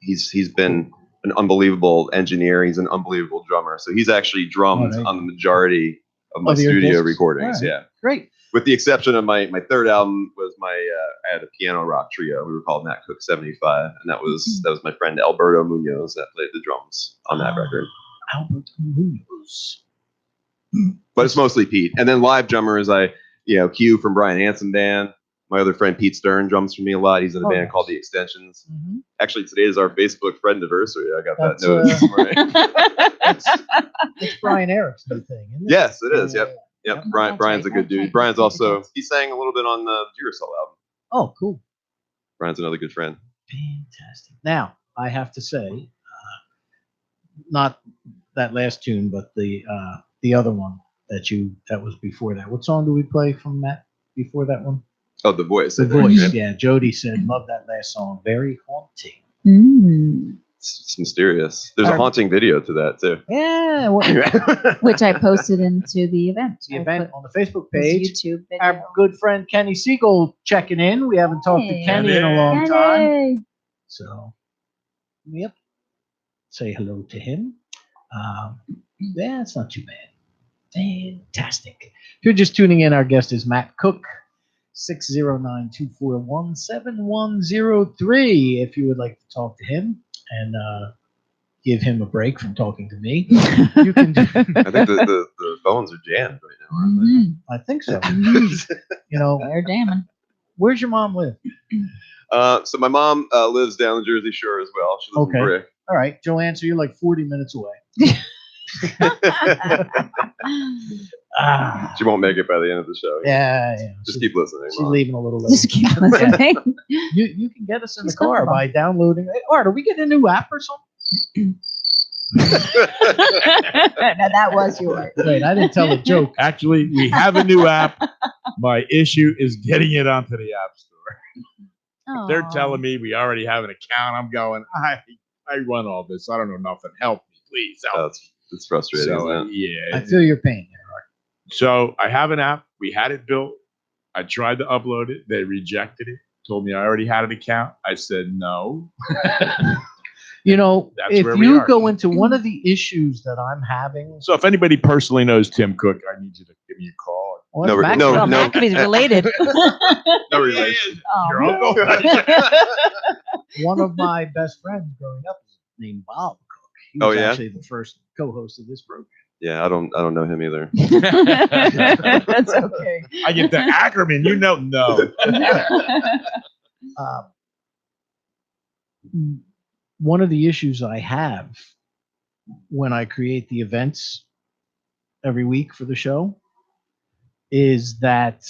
he's been an unbelievable engineer. He's an unbelievable drummer. So he's actually drummed on the majority of my studio recordings. Right. Yeah. Great. With the exception of my third album was I had a piano rock trio. We were called Matt Cook 75, and that was my friend Alberto Munoz that played the drums on that record. Albert Munoz. But it's mostly Pete. And then live drummers, Q from Brian Hansen Band. My other friend Pete Stern drums for me a lot. He's in a band called The Extensions. Mm-hmm. Actually, today is our Facebook friend anniversary. I got that notice this morning. It's Brian Eric's new thing, isn't it? Yes, it is. Yep. Oh, Brian's a good dude. right. Brian's also, he sang a little bit on the Duracell album. Oh, cool. Brian's another good friend. Fantastic. Now, I have to say, not that last tune, but the other one that was before that. What song do we play from Matt before that one? Oh, The Voice. The Voice. Yeah, Jody said, love that last song. Very haunting. Mm. It's mysterious. There's a haunting video to that, too. Yeah. Which I posted into the event. The event on the Facebook This page. YouTube video. Our good friend Kenny Siegel checking in. We haven't talked to Kenny in a long time. Yay. So, yep. Say hello to him. Yeah, it's not too bad. Fantastic. If you're just tuning in, our guest is Matt Cook, 609-241-7103. If you would like to talk to him and give him a break from talking to me, you can do. I think the phones are jammed right now, aren't they? Mhm. I think so. Mhm. You know, They're jamming. where's your mom live? So my mom lives down the Jersey Shore as well. She lives in Okay. Brick. All right, Joanne, so you're like 40 minutes away. Ah, She won't make it by the end of the show. yeah. Just keep listening. She's Mom. leaving a little late. Just keep listening. You can get us in the She's car comfortable. by downloading. Hey, Art, are we getting a new app or something? Now that was yours. Wait, I didn't tell a joke. Actually, we have a new app. My issue is getting it onto the App Store. They're telling me we already have an account. I'm going, I run all this. I don't know nothing. Help me, please. Help. It's frustrating. So, isn't it? yeah. I feel your pain there, Art. So I have an app. We had it built. I tried to upload it. They rejected it. Told me I already had an account. I said no. You know, That's if where we you are. go into one of the issues that I'm having, So if anybody personally knows Tim Cook, I need you to give me a call. well, No, Max- no, Well, no. Matt could be related. No relation. Your Oh. uncle? one of my best friends growing up is named Bob Cook. He Oh, was yeah? actually the first co-host of this program. Yeah, I don't know him either. That's okay. I get the Ackerman. You know, no. One of the issues I have when I create the events every week for the show is that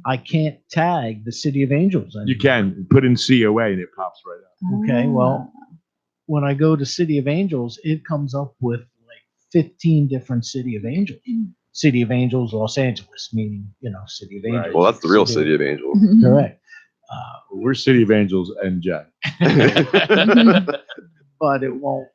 I can't tag the City of Angels anymore. You can put in COA and it pops right up. Okay, well, when I go to City of Angels, it comes up with like 15 different City of Angels. City of Angels, Los Angeles, meaning, City of Angels. Right. Well, that's the real City of Angels. Correct. We're City of Angels NJ. But it won't.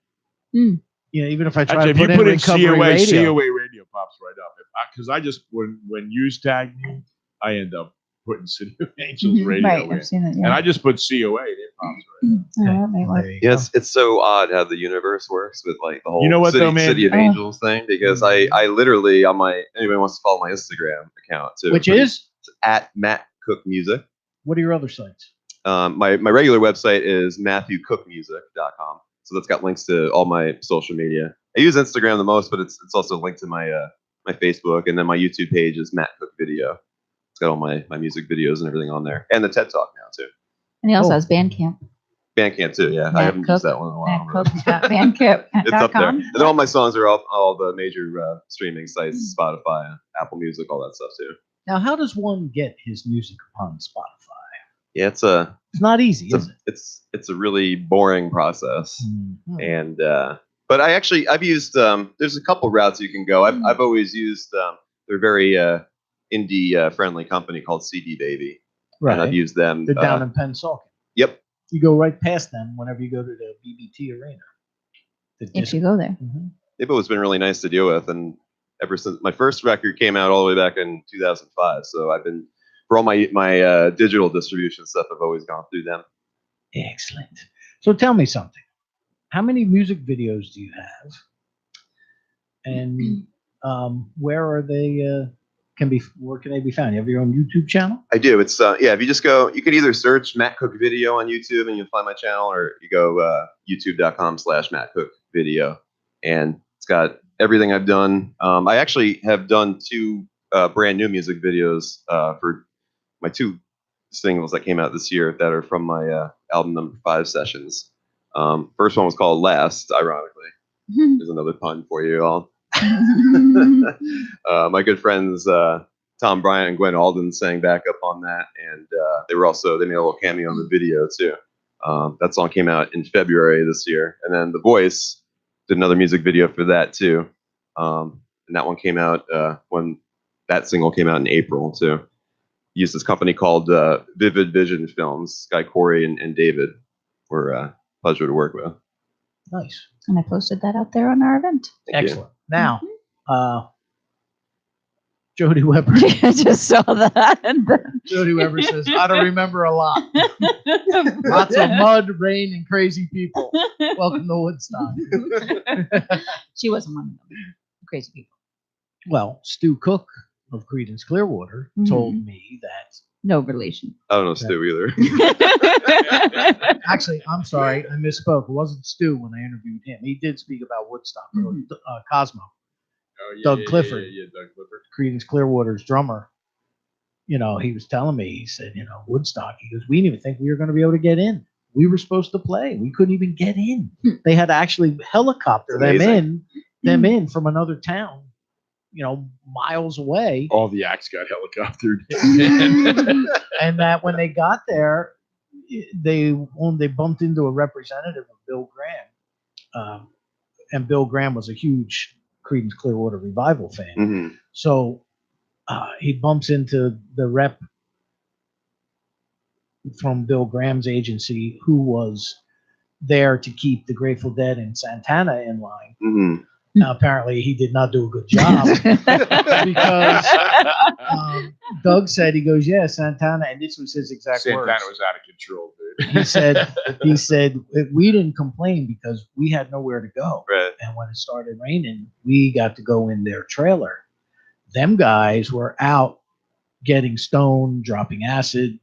Mm. Even if I try Actually, to if you put in recovery COA, radio, COA radio pops right up. Because I just when you tag me, I end up putting City of Angels radio Right, in. I've seen it. And Yeah. I just put COA and it pops right up. Oh, that might work. there you Yeah, go. it's so odd how the universe works with like the whole You know what, City, though, man? City of Oh. Angels thing, because I literally on anybody wants to follow my Instagram account too, Which is, at Matt Cook Music. what are your other sites? My regular website is MatthewCookMusic.com. So that's got links to all my social media. I use Instagram the most, but it's also linked to my my Facebook, and then my YouTube page is Matt Cook Video. It's got all my music videos and everything on there, and the TED Talk now too. And he also Oh. has Bandcamp. Bandcamp too, yeah. I Matt haven't Cook, used that one in a while. Matt but Cook, Bandcamp.com. It's up there, and then all my songs are off all the major streaming sites, Spotify, Apple Music, all that stuff too. Now, how does one get his music upon Spotify? Yeah, it's It's not easy, is it? it's a really boring process. Mhm. And but I've used there's a couple routes you can go. I've always used they're very indie friendly company called CD Baby, and I've Right. used them. They're down in Pennsauken. Yep. You go right past them whenever you go to the BBT Arena. The If disc- you go there. Mhm. They've always been really nice to deal with, and ever since my first record came out all the way back in 2005, so I've been for all my digital distribution stuff. I've always gone through them. Excellent. So tell me something. How many music videos do you have? And where are they where can they be found? You have your own YouTube channel? I do. It's if you just go, you can either search Matt Cook Video on YouTube and you'll find my channel, or you go youtube.com/Matt Cook Video, and it's got everything I've done. I actually have done 2 brand new music videos for my 2 singles that came out this year that are from my album number 5 sessions. First one was called Last, ironically. There's another pun for you all. My good friends Tom Bryant and Gwen Alden sang back up on that, and they made a little cameo on the video too. That song came out in February this year, and then The Voice did another music video for that too, and that one came out when that single came out in April too. Used this company called Vivid Vision Films. Guy Corey and David were a pleasure to work with. Nice. And I posted that out there on our event. Thank you. Excellent. Now, Jody Weber. I just saw that. Jody Weber says, I don't remember a lot. Lots of mud, rain, and crazy people. Welcome to Woodstock. She wasn't one of them. Crazy people. Well, Stu Cook of Creedence Clearwater told me that. No relation. I don't know Stu either. Actually, I'm sorry, I misspoke. It wasn't Stu when I interviewed him. He did speak about Woodstock. Cosmo. Oh, yeah, Doug Clifford. Yeah, Doug Clifford. Creedence Clearwater's drummer. You know, he was telling me, he said, Woodstock, he goes, we didn't even think we were going to be able to get in. We were supposed to play. We couldn't even get in. They had to actually helicopter them in from another town, miles away. All the acts got helicoptered. And that when they got there, they bumped into a representative of Bill Graham. And Bill Graham was a huge Creedence Clearwater Revival fan. Mm-hmm. So he bumps into the rep from Bill Graham's agency, who was there to keep the Grateful Dead and Santana in line. Mm-hmm. Now, apparently, he did not do a good job because Doug said, he goes, yeah, Santana, and this was his exact words. Santana was out of control, dude. He said, we didn't complain because we had nowhere to go. Right. And when it started raining, we got to go in their trailer. Them guys were out getting stoned, dropping acid.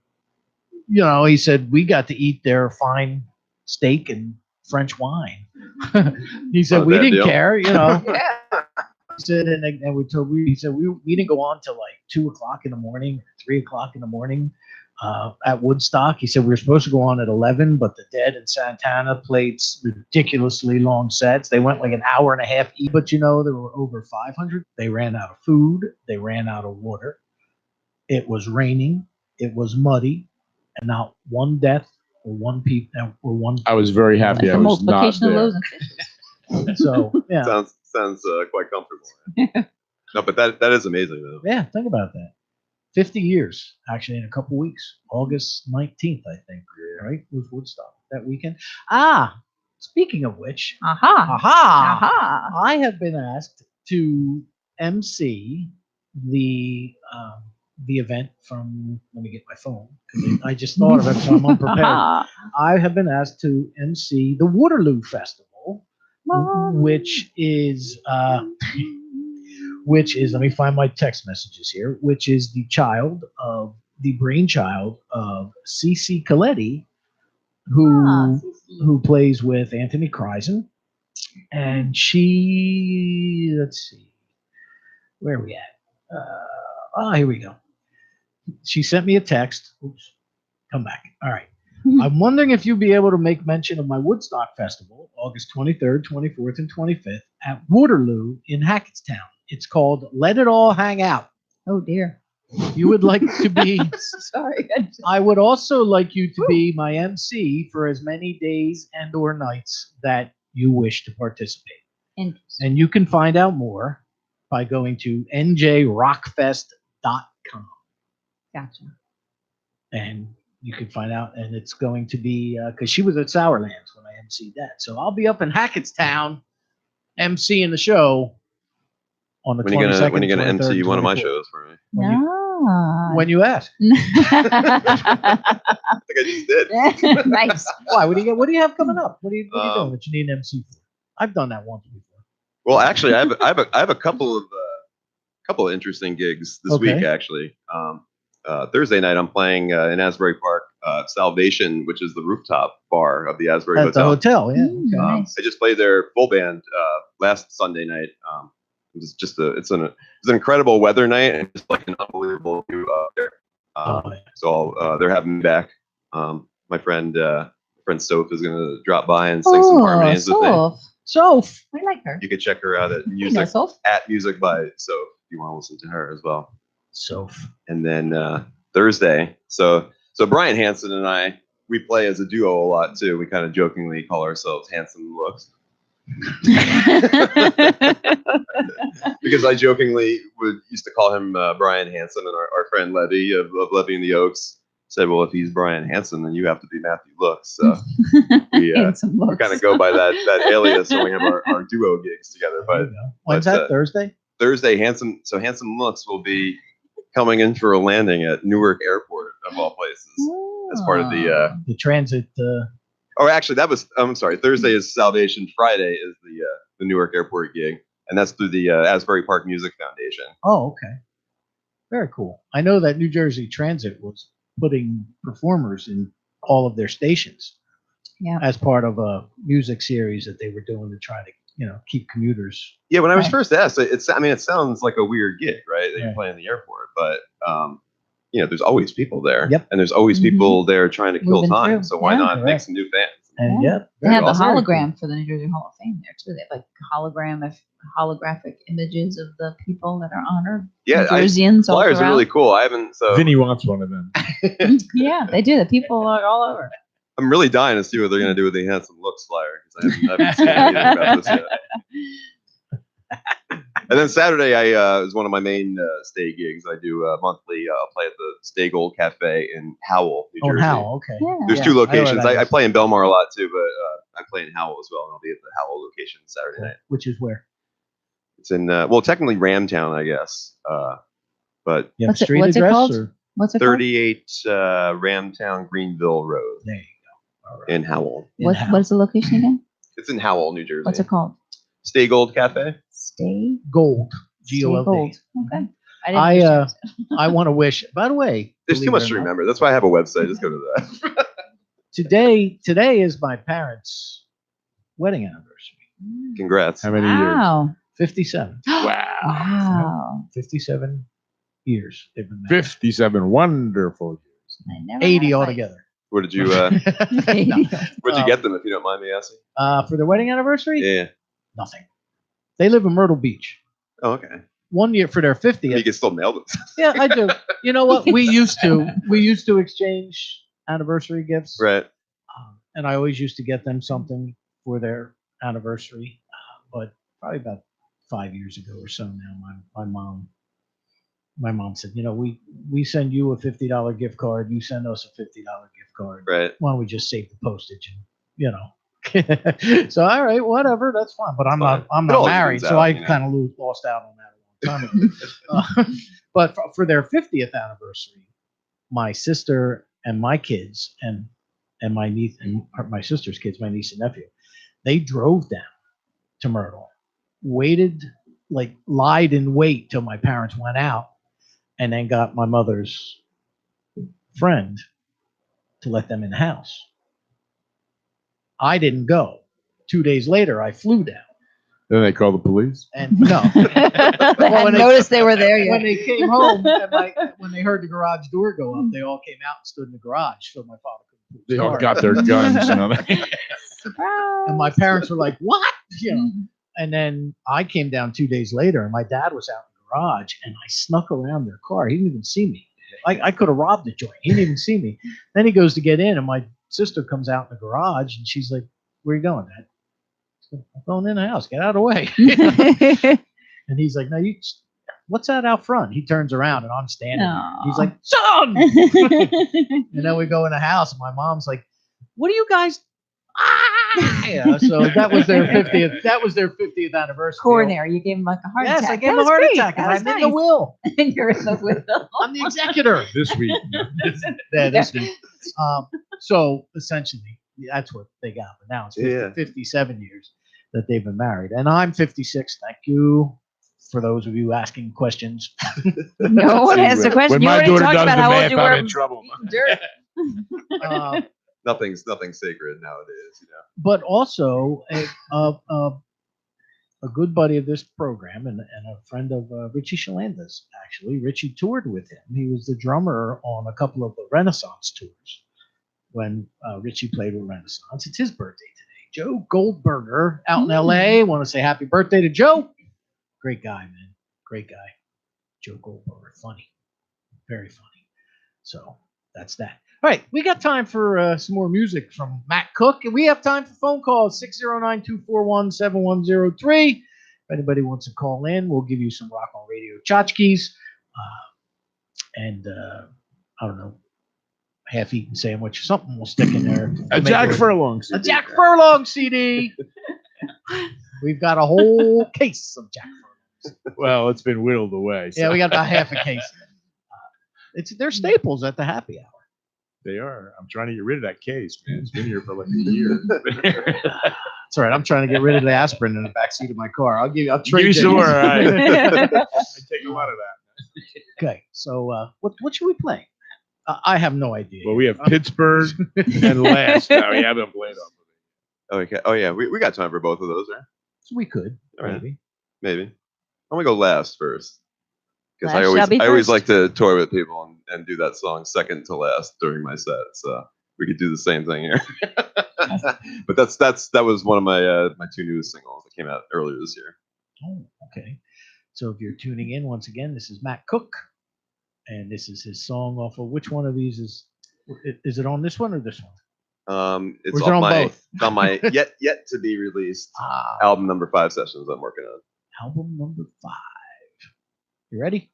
He said, we got to eat their fine steak and French wine. He said, we didn't care, Yeah. He said, and he said, we didn't go on till like 2:00 in the morning, 3:00 in the morning at Woodstock. He said, we were supposed to go on at 11, but the Dead and Santana played ridiculously long sets. They went like an hour and a half each, but there were over 500. They ran out of food. They ran out of water. It was raining. It was muddy, and not one death or one I was very happy I was not multiplication of there. loaves and fishes. So yeah. Sounds quite comfortable. No, but that is amazing though. Yeah, think about that. 50 years, actually, in a couple weeks. August 19th, I think. Right? Was Woodstock that weekend. Speaking of which, I have been asked to MC the event from, let me get my phone, because I just thought of it, so I'm unprepared. I have been asked to MC the Waterloo Festival, which is, let me find my text messages here, which is the brainchild of Cece Coletti, who plays with Anthony Kreisen. And she, let's see, where are we at? Here we go. She sent me a text. Oops, come back. All right. I'm wondering if you'd be able to make mention of my Woodstock Festival, August 23rd, 24th, and 25th at Waterloo in Hackettstown. It's called Let It All Hang Out. Oh, dear. You would like to be... Sorry. I would also like you to be my MC for as many days and or nights that you wish to participate. Interesting. And you can find out more by going to njrockfest.com. Gotcha. And you can find out, and it's going to be, because she was at Sourlands when I emceed that. So I'll be up in Hackettstown emceeing the show on the 22nd. When are you going to 23rd, MC one of my 24th. shows for me? When you ask. I think I just did. Nice. Why? What do you have coming up? What are you doing that you need an MC for? I've done that once before. Well, actually, I have a couple of couple of interesting gigs this Okay. week, actually. Thursday night, I'm playing in Asbury Park, Salvation, which is the rooftop bar of the Asbury At the Hotel. hotel, yeah. Mm, Okay. nice. I just played their full band last Sunday night. It was just it's an incredible weather night and just like an unbelievable view out there. Oh, yeah. So they're having me back. My friend Soph is gonna drop by and sing some harmonies with me. Soph. So, We like her. You can check her out at You know Soph. Music by Soph if you want to listen to her as well. And then Thursday, so Brian Hanson and I, we play as a duo a lot too. We kind of jokingly call ourselves Handsome Looks because I jokingly used to call him Brian Hanson, and our friend Levy of Levy and the Oaks said, "Well, if he's Brian Hanson, then you have to be Matthew Looks." So we Handsome looks. kind of go by that alias when we have our duo gigs together. there But you go. When's but, that? Thursday? Thursday, Handsome Looks will be coming in for a landing at Newark Airport, of all places, as part of the. The transit. Oh, actually, I'm sorry. Thursday is Salvation. Friday is the Newark Airport gig, and that's through the Asbury Park Music Foundation. Oh, okay. Very cool. I know that New Jersey Transit was putting performers in all of their stations. Yeah. As part of a music series that they were doing to try to, keep commuters. Yeah, when I was Right. first asked, it sounds like a weird gig, right? That Right. you play in the airport, but there's always people there. Yep. And there's always Mhm. people there trying to kill Moving time. through. So why Yeah. not make Correct. some new fans? And Yeah. yeah, They have the awesome. hologram for the New Jersey Hall of Fame there too. They have like holographic images of the people that are honored. Yeah, New Jerseyans all Flyers are throughout. really cool. I haven't. So Vinny wants one of them. Yeah, they do. The people are all over. I'm really dying to see what they're going to do with the Handsome Looks flyer because I haven't seen anything about this yet. And then Saturday, is one of my main stay gigs. I do monthly. I'll play at the Stay Gold Cafe in Howell, New Oh, Jersey. how? Okay. Yeah. There's Yeah, two I know where locations. that I is. play in Belmar a lot too, but I play in Howell as well, and I'll be at the Howell location Saturday night. Which is where? It's in technically Ramtown, I guess, but You have What's it- street what's it address called? or? What's it called? 38 Ramtown Greenville Road There you go. All right. in Howell. In What, Howell. what's the location again? It's in Howell, New Jersey. What's it called? Stay Gold Cafe. Stay Gold. Stay Gold. Gold. Okay. I, didn't I want to wish. By the way, There's too believe much it to or not, remember. That's why I have a website. Just go to that. Today is my parents' wedding anniversary. Congrats. How many years? Wow. 57. Wow. 57 years they've been married. 57 wonderful years. I never 80 had a fight. altogether. Where did you No. where'd you get them, if you don't mind me asking? For their wedding anniversary? Yeah. Nothing. They live in Myrtle Beach. Oh, okay. 1 year for their 50th. You can still mail them. Yeah, I do. You know what? We used to exchange anniversary gifts. Right. And I always used to get them something for their anniversary. But probably about 5 years ago or so now, my mom said, we send you a $50 gift card, you send us a $50 gift card. Right. Why don't we just save the postage and So all right, whatever, that's fine. But I'm Fine. not It all married, evens so out, I you know. kind of lost out on that a long time ago. But for their 50th anniversary, my sister and my kids and my niece and my sister's kids, my niece and nephew, they drove down to Myrtle, lied in wait till my parents went out, and then got my mother's friend to let them in the house. I didn't go. 2 days later, I flew down. Then they call the police. And no, They hadn't noticed they were there when yet. they came home, and when they heard the garage door go up, they all came out and stood in the garage so my father could pull They his all car. got their guns. Surprise. And my parents were like, "What?" And then I came down 2 days later, and my dad was out in the garage, and I snuck around their car. He didn't even see me. I could have robbed the joint. He didn't even see me. Then he goes to get in, and my sister comes out in the garage, and she's like, "Where are you going, Dad?" I said, "I'm going in the house. Get out of the way." And he's like, "No, what's that out front?" He turns around, and I'm standing. Aw. He's like, "Son!" And then we go in the house, and my mom's like, "What are you guys?" Yeah, so that was their 50th. That was their 50th anniversary. Coronary, you gave him like a heart Yes, attack. I gave That him a was heart great. attack, and That was I'm in the nice. will. You're in the will. I'm the executor. This week. Yeah, this week. So essentially, that's what they got. But now it's 50, Yeah. 57 years that they've been married, and I'm 56. Thank you. for those of you asking questions. No one asked a question. When You my already daughter talked does about the how old math, you I'm were. in trouble. Dirt. Nothing's sacred nowadays, you know. But also a good buddy of this program and a friend of Richie Shalanda's, actually. Richie toured with him. He was the drummer on a couple of the Renaissance tours when Richie played with Renaissance. It's his birthday today. Joe Goldberger out in LA. Want to say happy birthday to Joe. Great guy, man. Great guy. Joe Goldberger. Funny. Very funny. So that's that. All right, we got time for some more music from Matt Cook, and we have time for phone calls, 609-241-7103. If anybody wants to call in, we'll give you some Rock on Radio tchotchkes. And I don't know, half-eaten sandwich, something we'll stick in there. A Jack Furlong. A Jack Furlong CD. We've got a whole case of Jack Furlongs. Well, it's been whittled away. So. Yeah, we got about half a case. They're staples at the happy hour. They are. I'm trying to get rid of that case, man. It's been here for like a year. That's all right. I'm trying to get rid of the aspirin in the backseat of my car. I'll trade Give you some more. All right. I I take a lot of that. Okay, so what should we play? I have no idea. Well, we have Pittsburgh and Last. Now we haven't played them. Okay. Oh yeah, we got time for both of those, right? So we could All right. maybe. I'm gonna go last first. Because Last shall be I always first. like to tour with people and do that song second to last during my set. So we could do the same thing here. But that was one of my my two newest singles that came out earlier this year. Oh, okay. So if you're tuning in once again, this is Matt Cook, and this is his song off of which one of these is it on this one or this one? It's Or is it on my both? it's on my yet to be released album number 5 sessions I'm working on. Album number 5. You ready?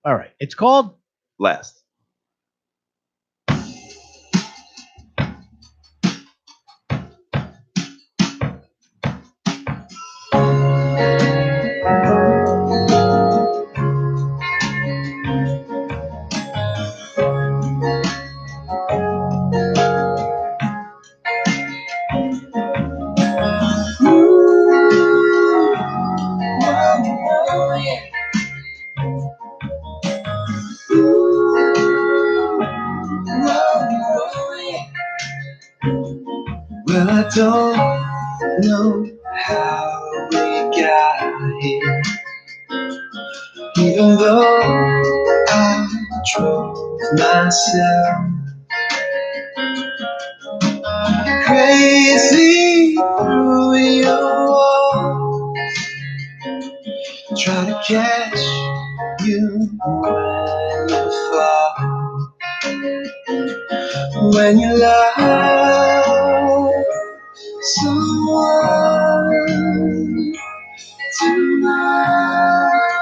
All right. It's called Last. Well, I don't know how we got here, even though I drove myself crazy through your walls, try to catch you when you fall, when you love someone too much,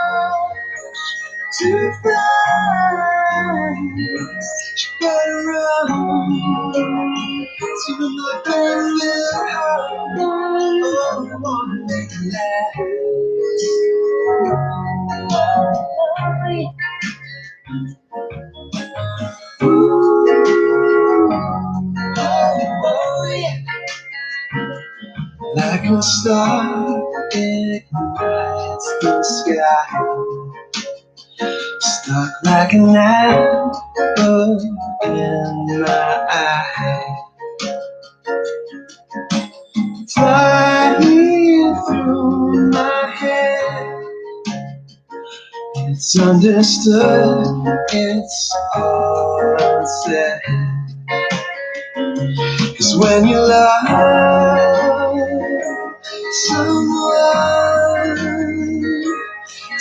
too fast, you better run to my very heart. Oh, I wanna make it last. Like a star ignites the sky, stuck like an apple in my eye, flying through my head. It's understood, it's all unsaid. 'Cause when you love someone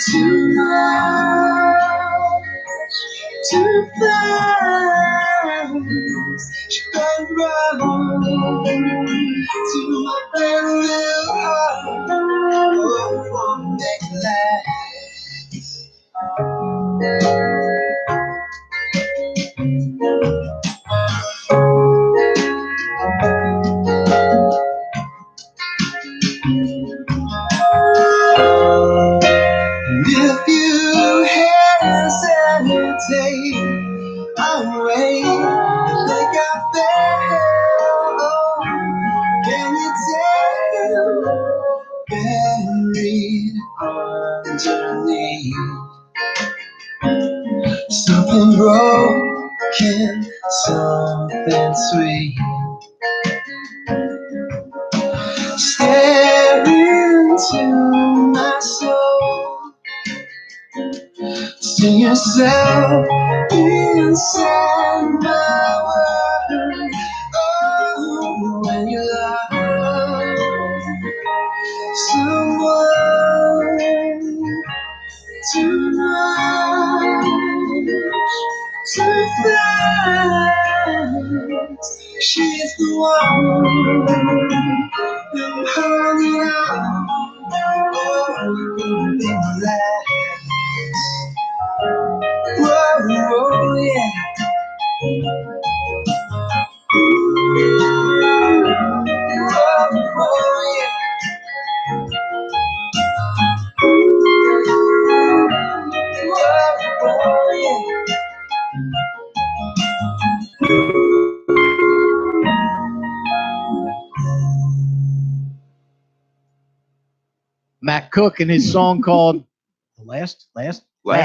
too much, too fast, you better run to my very heart. Oh, I wanna make it last. If you hesitate, I'll wait. Think I failed. Can you tell? Buried underneath broken, something sweet. Stare into my soul. See yourself inside my world. Oh, when you love someone too much, too fast. She's the one I'm hanging out in the last. Whoa, whoa, yeah. Whoa, whoa, yeah. Whoa, whoa, yeah. Matt Cook and his song called the last Last.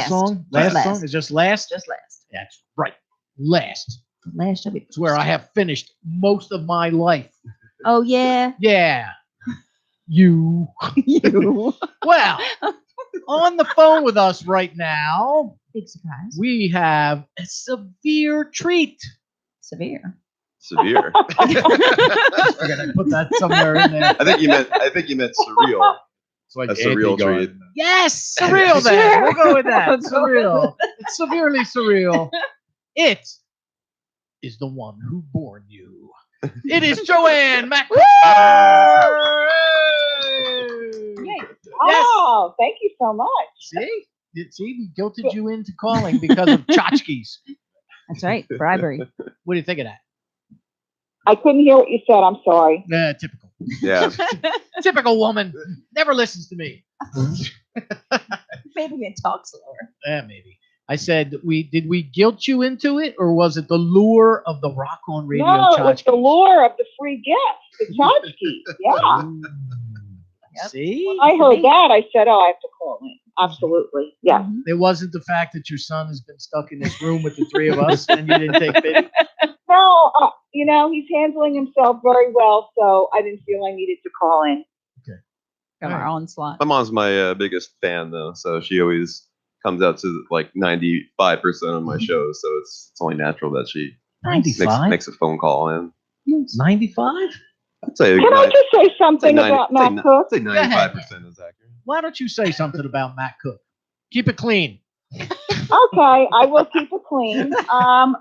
song. Just Last last. song is just last. Just last. That's right. Last. Last of it. It's where I have finished most of my life. Oh yeah. Yeah. You. You. Well, on the phone with us right now, Big surprise. we have a severe treat. Severe. Severe. We're gonna put that somewhere in there. I think you meant surreal. It's like A surreal treat. Yes, surreal. Then Sure. we'll go with that. We'll go with Surreal. It's severely surreal. It is the one who born you. It is Joanne McCook. Oh, thank you so much. See, we guilted you into calling because of tchotchkes. That's right. Bribery. What do you think of that? I couldn't hear what you said. I'm sorry. Typical. Yeah. Typical woman. Never listens to me. Maybe we talk slower. Maybe. I said, did we guilt you into it, or was it the lure of the Rock on Radio No, it was tchotchkes? the lure of the free gift, the tchotchkes. Yeah. Yep. See? When I heard that, I said, oh, I have to call in. Absolutely. Yeah. It wasn't the fact that your son has been stuck in this room with the three of us and you didn't take pity. No, he's handling himself very well, so I didn't feel I needed to call in. From our own slot. My mom's my biggest fan though, so she always comes out to like 95% of my shows. So it's only natural that she 95? makes a phone call in. 95? I'd say Can I just say something about Matt Cook? I'd say 95% is accurate. Why don't you say something about Matt Cook? Keep it clean. Okay, I will keep it clean. More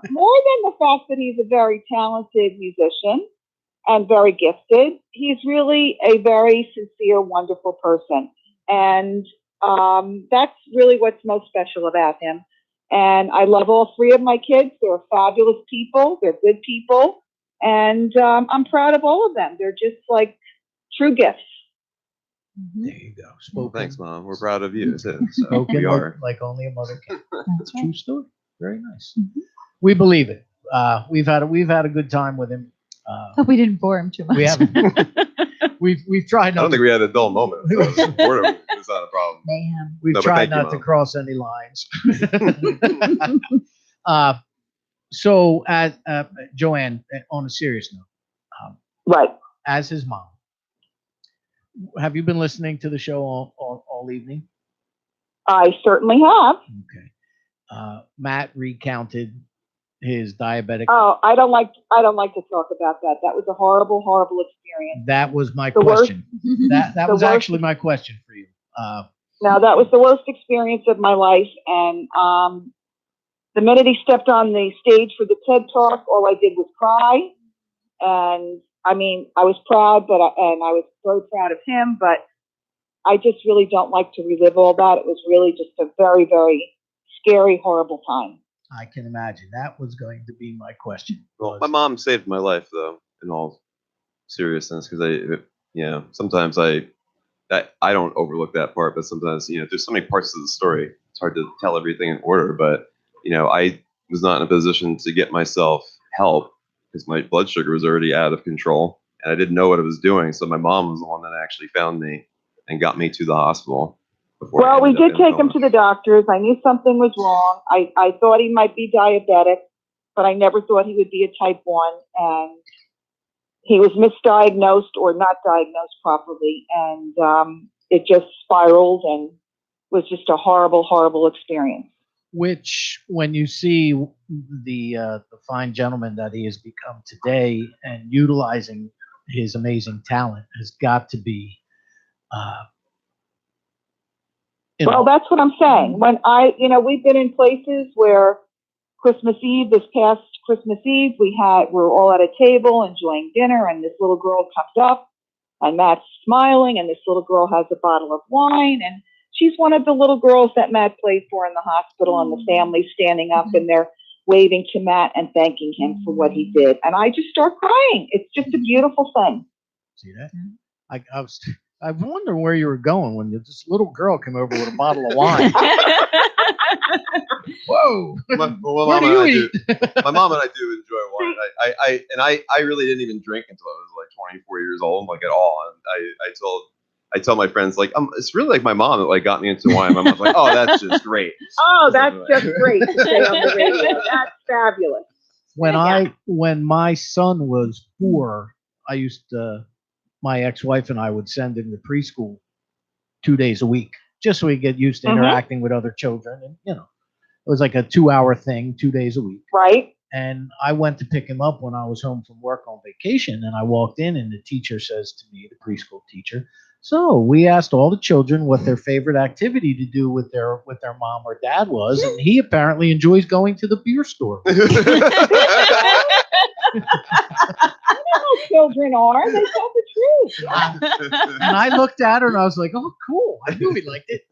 than the fact that he's a very talented musician and very gifted, he's really a very sincere, wonderful person. And that's really what's most special about him. And I love all three of my kids. They're fabulous people. They're good people. And I'm proud of all of them. They're just like true gifts. There you go. Well, Spoken. thanks, Mom. We're proud of you too. So Spoken we are. like only a mother can. That's right. True story. Very nice. We believe it. We've had a good time with him. Hope we didn't bore him too much. We haven't. We've tried I not. don't think we had a dull moment. So boredom is not a problem. Mayhem. We've No, but tried thank you, not to Mom. cross any lines. So, Joanne, on a serious note, Right. as his mom, have you been listening to the show all evening? I certainly have. Okay. Matt recounted his diabetic. Oh, I don't like to talk about that. That was a horrible, horrible experience. That was my The worst- question. That the was worst- actually my question for you. No, that was the worst experience of my life. And the minute he stepped on the stage for the TED Talk, all I did was cry. And I mean, I was proud, and I was so proud of him, but I just really don't like to relive all that. It was really just a very, very scary, horrible time. I can imagine that was going to be my question. Well, my mom saved my life though, in all seriousness, because sometimes I don't overlook that part, but sometimes there's so many parts of the story. It's hard to tell everything in order, but I was not in a position to get myself help because my blood sugar was already out of control and I didn't know what I was doing. So my mom was the one that actually found me and got me to the hospital. before he Well, we ended up did in a take him coma. to the doctors. I knew something was wrong. I thought he might be diabetic, but I never thought he would be a type 1. And he was misdiagnosed or not diagnosed properly. And it just spiraled and was just a horrible, horrible experience. Which, when you see the fine gentleman that he has become today and utilizing his amazing talent, has got to be. Well, that's what I'm saying. When we've been in places where Christmas Eve, this past Christmas Eve, we're all at a table enjoying dinner, and this little girl comes up, and Matt's smiling, and this little girl has a bottle of wine, and she's one of the little girls that Matt played for in the hospital, and the family's standing up and they're waving to Matt and thanking him for what he did. And I just start crying. It's just a beautiful thing. See that? I wonder where you were going when this little girl came over with a bottle of wine. Whoa! My Where mom do and you I eat? my mom and I do enjoy wine. I really didn't even drink until I was like 24 years old, like at all. And I told my friends, like, it's really like my mom that like got me into wine. My mom's like, oh, that's just great. Oh, that's just great to say on the radio. That's fabulous. When my son was 4, my ex-wife and I would send him to preschool 2 days a week, just so he get used to interacting with other children. And, it was like a 2-hour thing, 2 days a week. Right. And I went to pick him up when I was home from work on vacation. And I walked in and the teacher says to me, the preschool teacher, so we asked all the children what their favorite activity to do with their mom or dad was. And he apparently enjoys going to the beer store. Children are. They tell the truth. And I looked at her and I was like, oh, cool. I knew he liked it.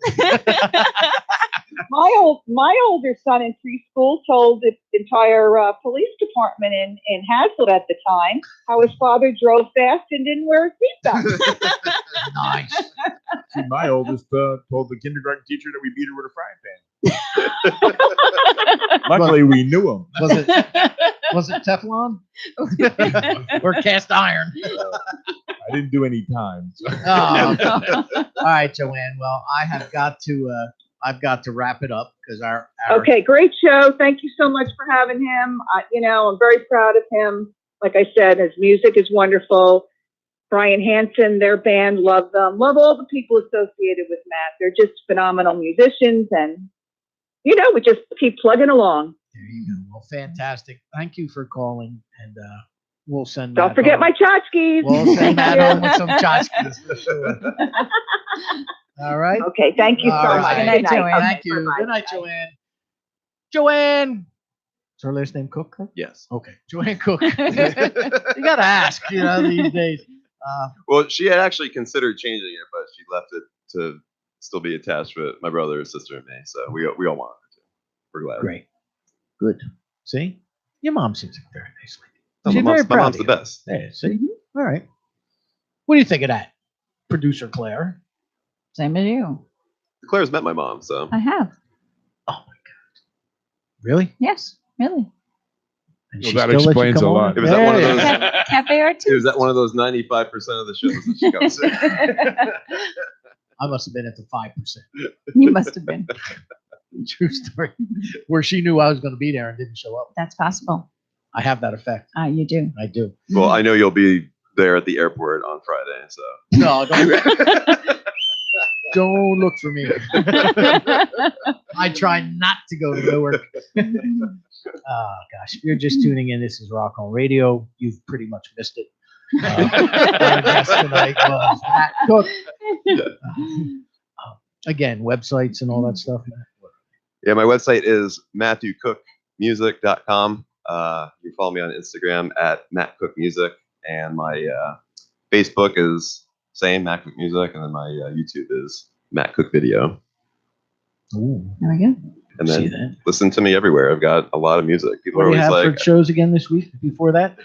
My older son in preschool told the entire police department in Hazlet at the time how his father drove fast and didn't wear a seatbelt. Nice. See, my oldest told the kindergarten teacher that we beat her with a frying pan. Luckily, we knew him. Was it Teflon? Or cast iron? I didn't do any time. So. Oh, all right, Joanne. Well, I've got to wrap it up because our Okay, great show. Thank you so much for having him. I'm very proud of him. Like I said, his music is wonderful. Brian Hansen, their band, love them. Love all the people associated with Matt. They're just phenomenal musicians, and we just keep plugging along. There you go. Well, fantastic. Thank you for calling, and we'll send. Don't Matt forget home. my tchotchkes. We'll send Matt home with some tchotchkes for sure. All right. Okay. Thank you so All much. right. Good night, Okay, Joanne. Thank you. bye-bye. Good night, Joanne. Joanne. Is her last name Cook? Yes. Okay, Joanne Cook. You gotta ask, these days. Well, she had actually considered changing it, but she left it to still be attached with my brother, sister, and me. So we all wanted her to. We're glad. Great. Good. See? Your mom seems like a very nice lady. Oh, She's my very mom's, my proud mom's of the you. best. There, see? All right. What do you think of that? Producer Claire. Same as you. Claire's met my mom, so I have. Oh my God. Really? Yes, really. And Well, she that still lets you explains come a on? lot. It was at one of There those- you go. Cafe artist. it was at one of those 95% of the shows that she goes to. I must have been at the 5%. You must have been. True story. Where she knew I was going to be there and didn't show up. That's possible. I have that effect. You do. I do. Well, I know you'll be there at the airport on Friday, so. No, don't look for me. I try not to go to Newark. Oh, gosh. If you're just tuning in, this is Rock on Radio. You've pretty much missed it. Our guest tonight was Matt Cook. Again, websites and all that stuff. Yeah, my website is MatthewCookMusic.com. You can follow me on Instagram at Matt Cook Music, and my Facebook is same Matt Cook Music, and then my YouTube is Matt Cook Video. Ooh, There we go. And see then that. listen to me everywhere. I've got a lot of music. People What are do you always have like, for shows again this week? Before that?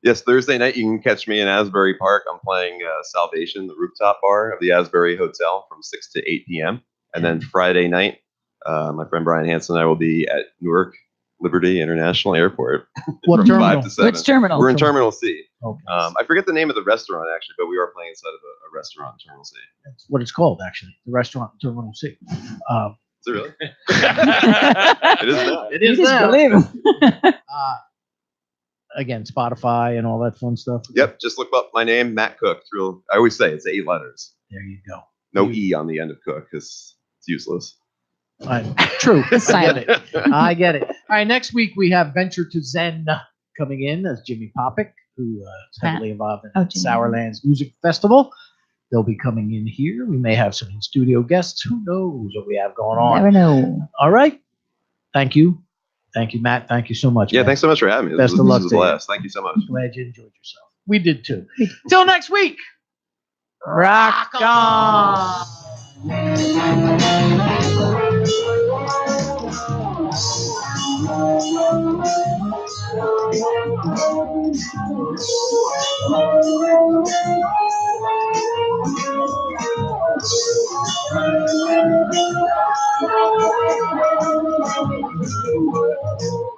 yes, Thursday night you can catch me in Asbury Park. I'm playing Salvation, the rooftop bar of the Asbury Hotel from 6 to 8 p.m. And then Friday night, my friend Brian Hansen and I will be at Newark Liberty International Airport. What from terminal? 5 to 7. Which terminal? We're in Terminal C. Okay. I forget the name of the restaurant actually, but we are playing inside of a restaurant in Terminal C. That's what it's called, actually. The restaurant Terminal C. Is it really? it It is not. It is just now. believe him. Again, Spotify and all that fun stuff. Yep, just look up my name, Matt Cook. I always say it's 8 letters. There you go. No E on the end of Cook because it's useless. True. I get Silent. it. I get it. All right. Next week we have Venture to Zen coming in as Jimmy Popick, who is heavily involved in Jimmy. Sourlands Music Festival. They'll be coming in here. We may have some in-studio guests. Who knows what we have going on? Never know. All right. Thank you. Thank you, Matt. Thank you so much. Yeah, man. thanks so much for having me. Best This of luck was to a you. blast. Thank you so much. Glad you enjoyed yourself. We did too. Till next week. Rock on. Thank you.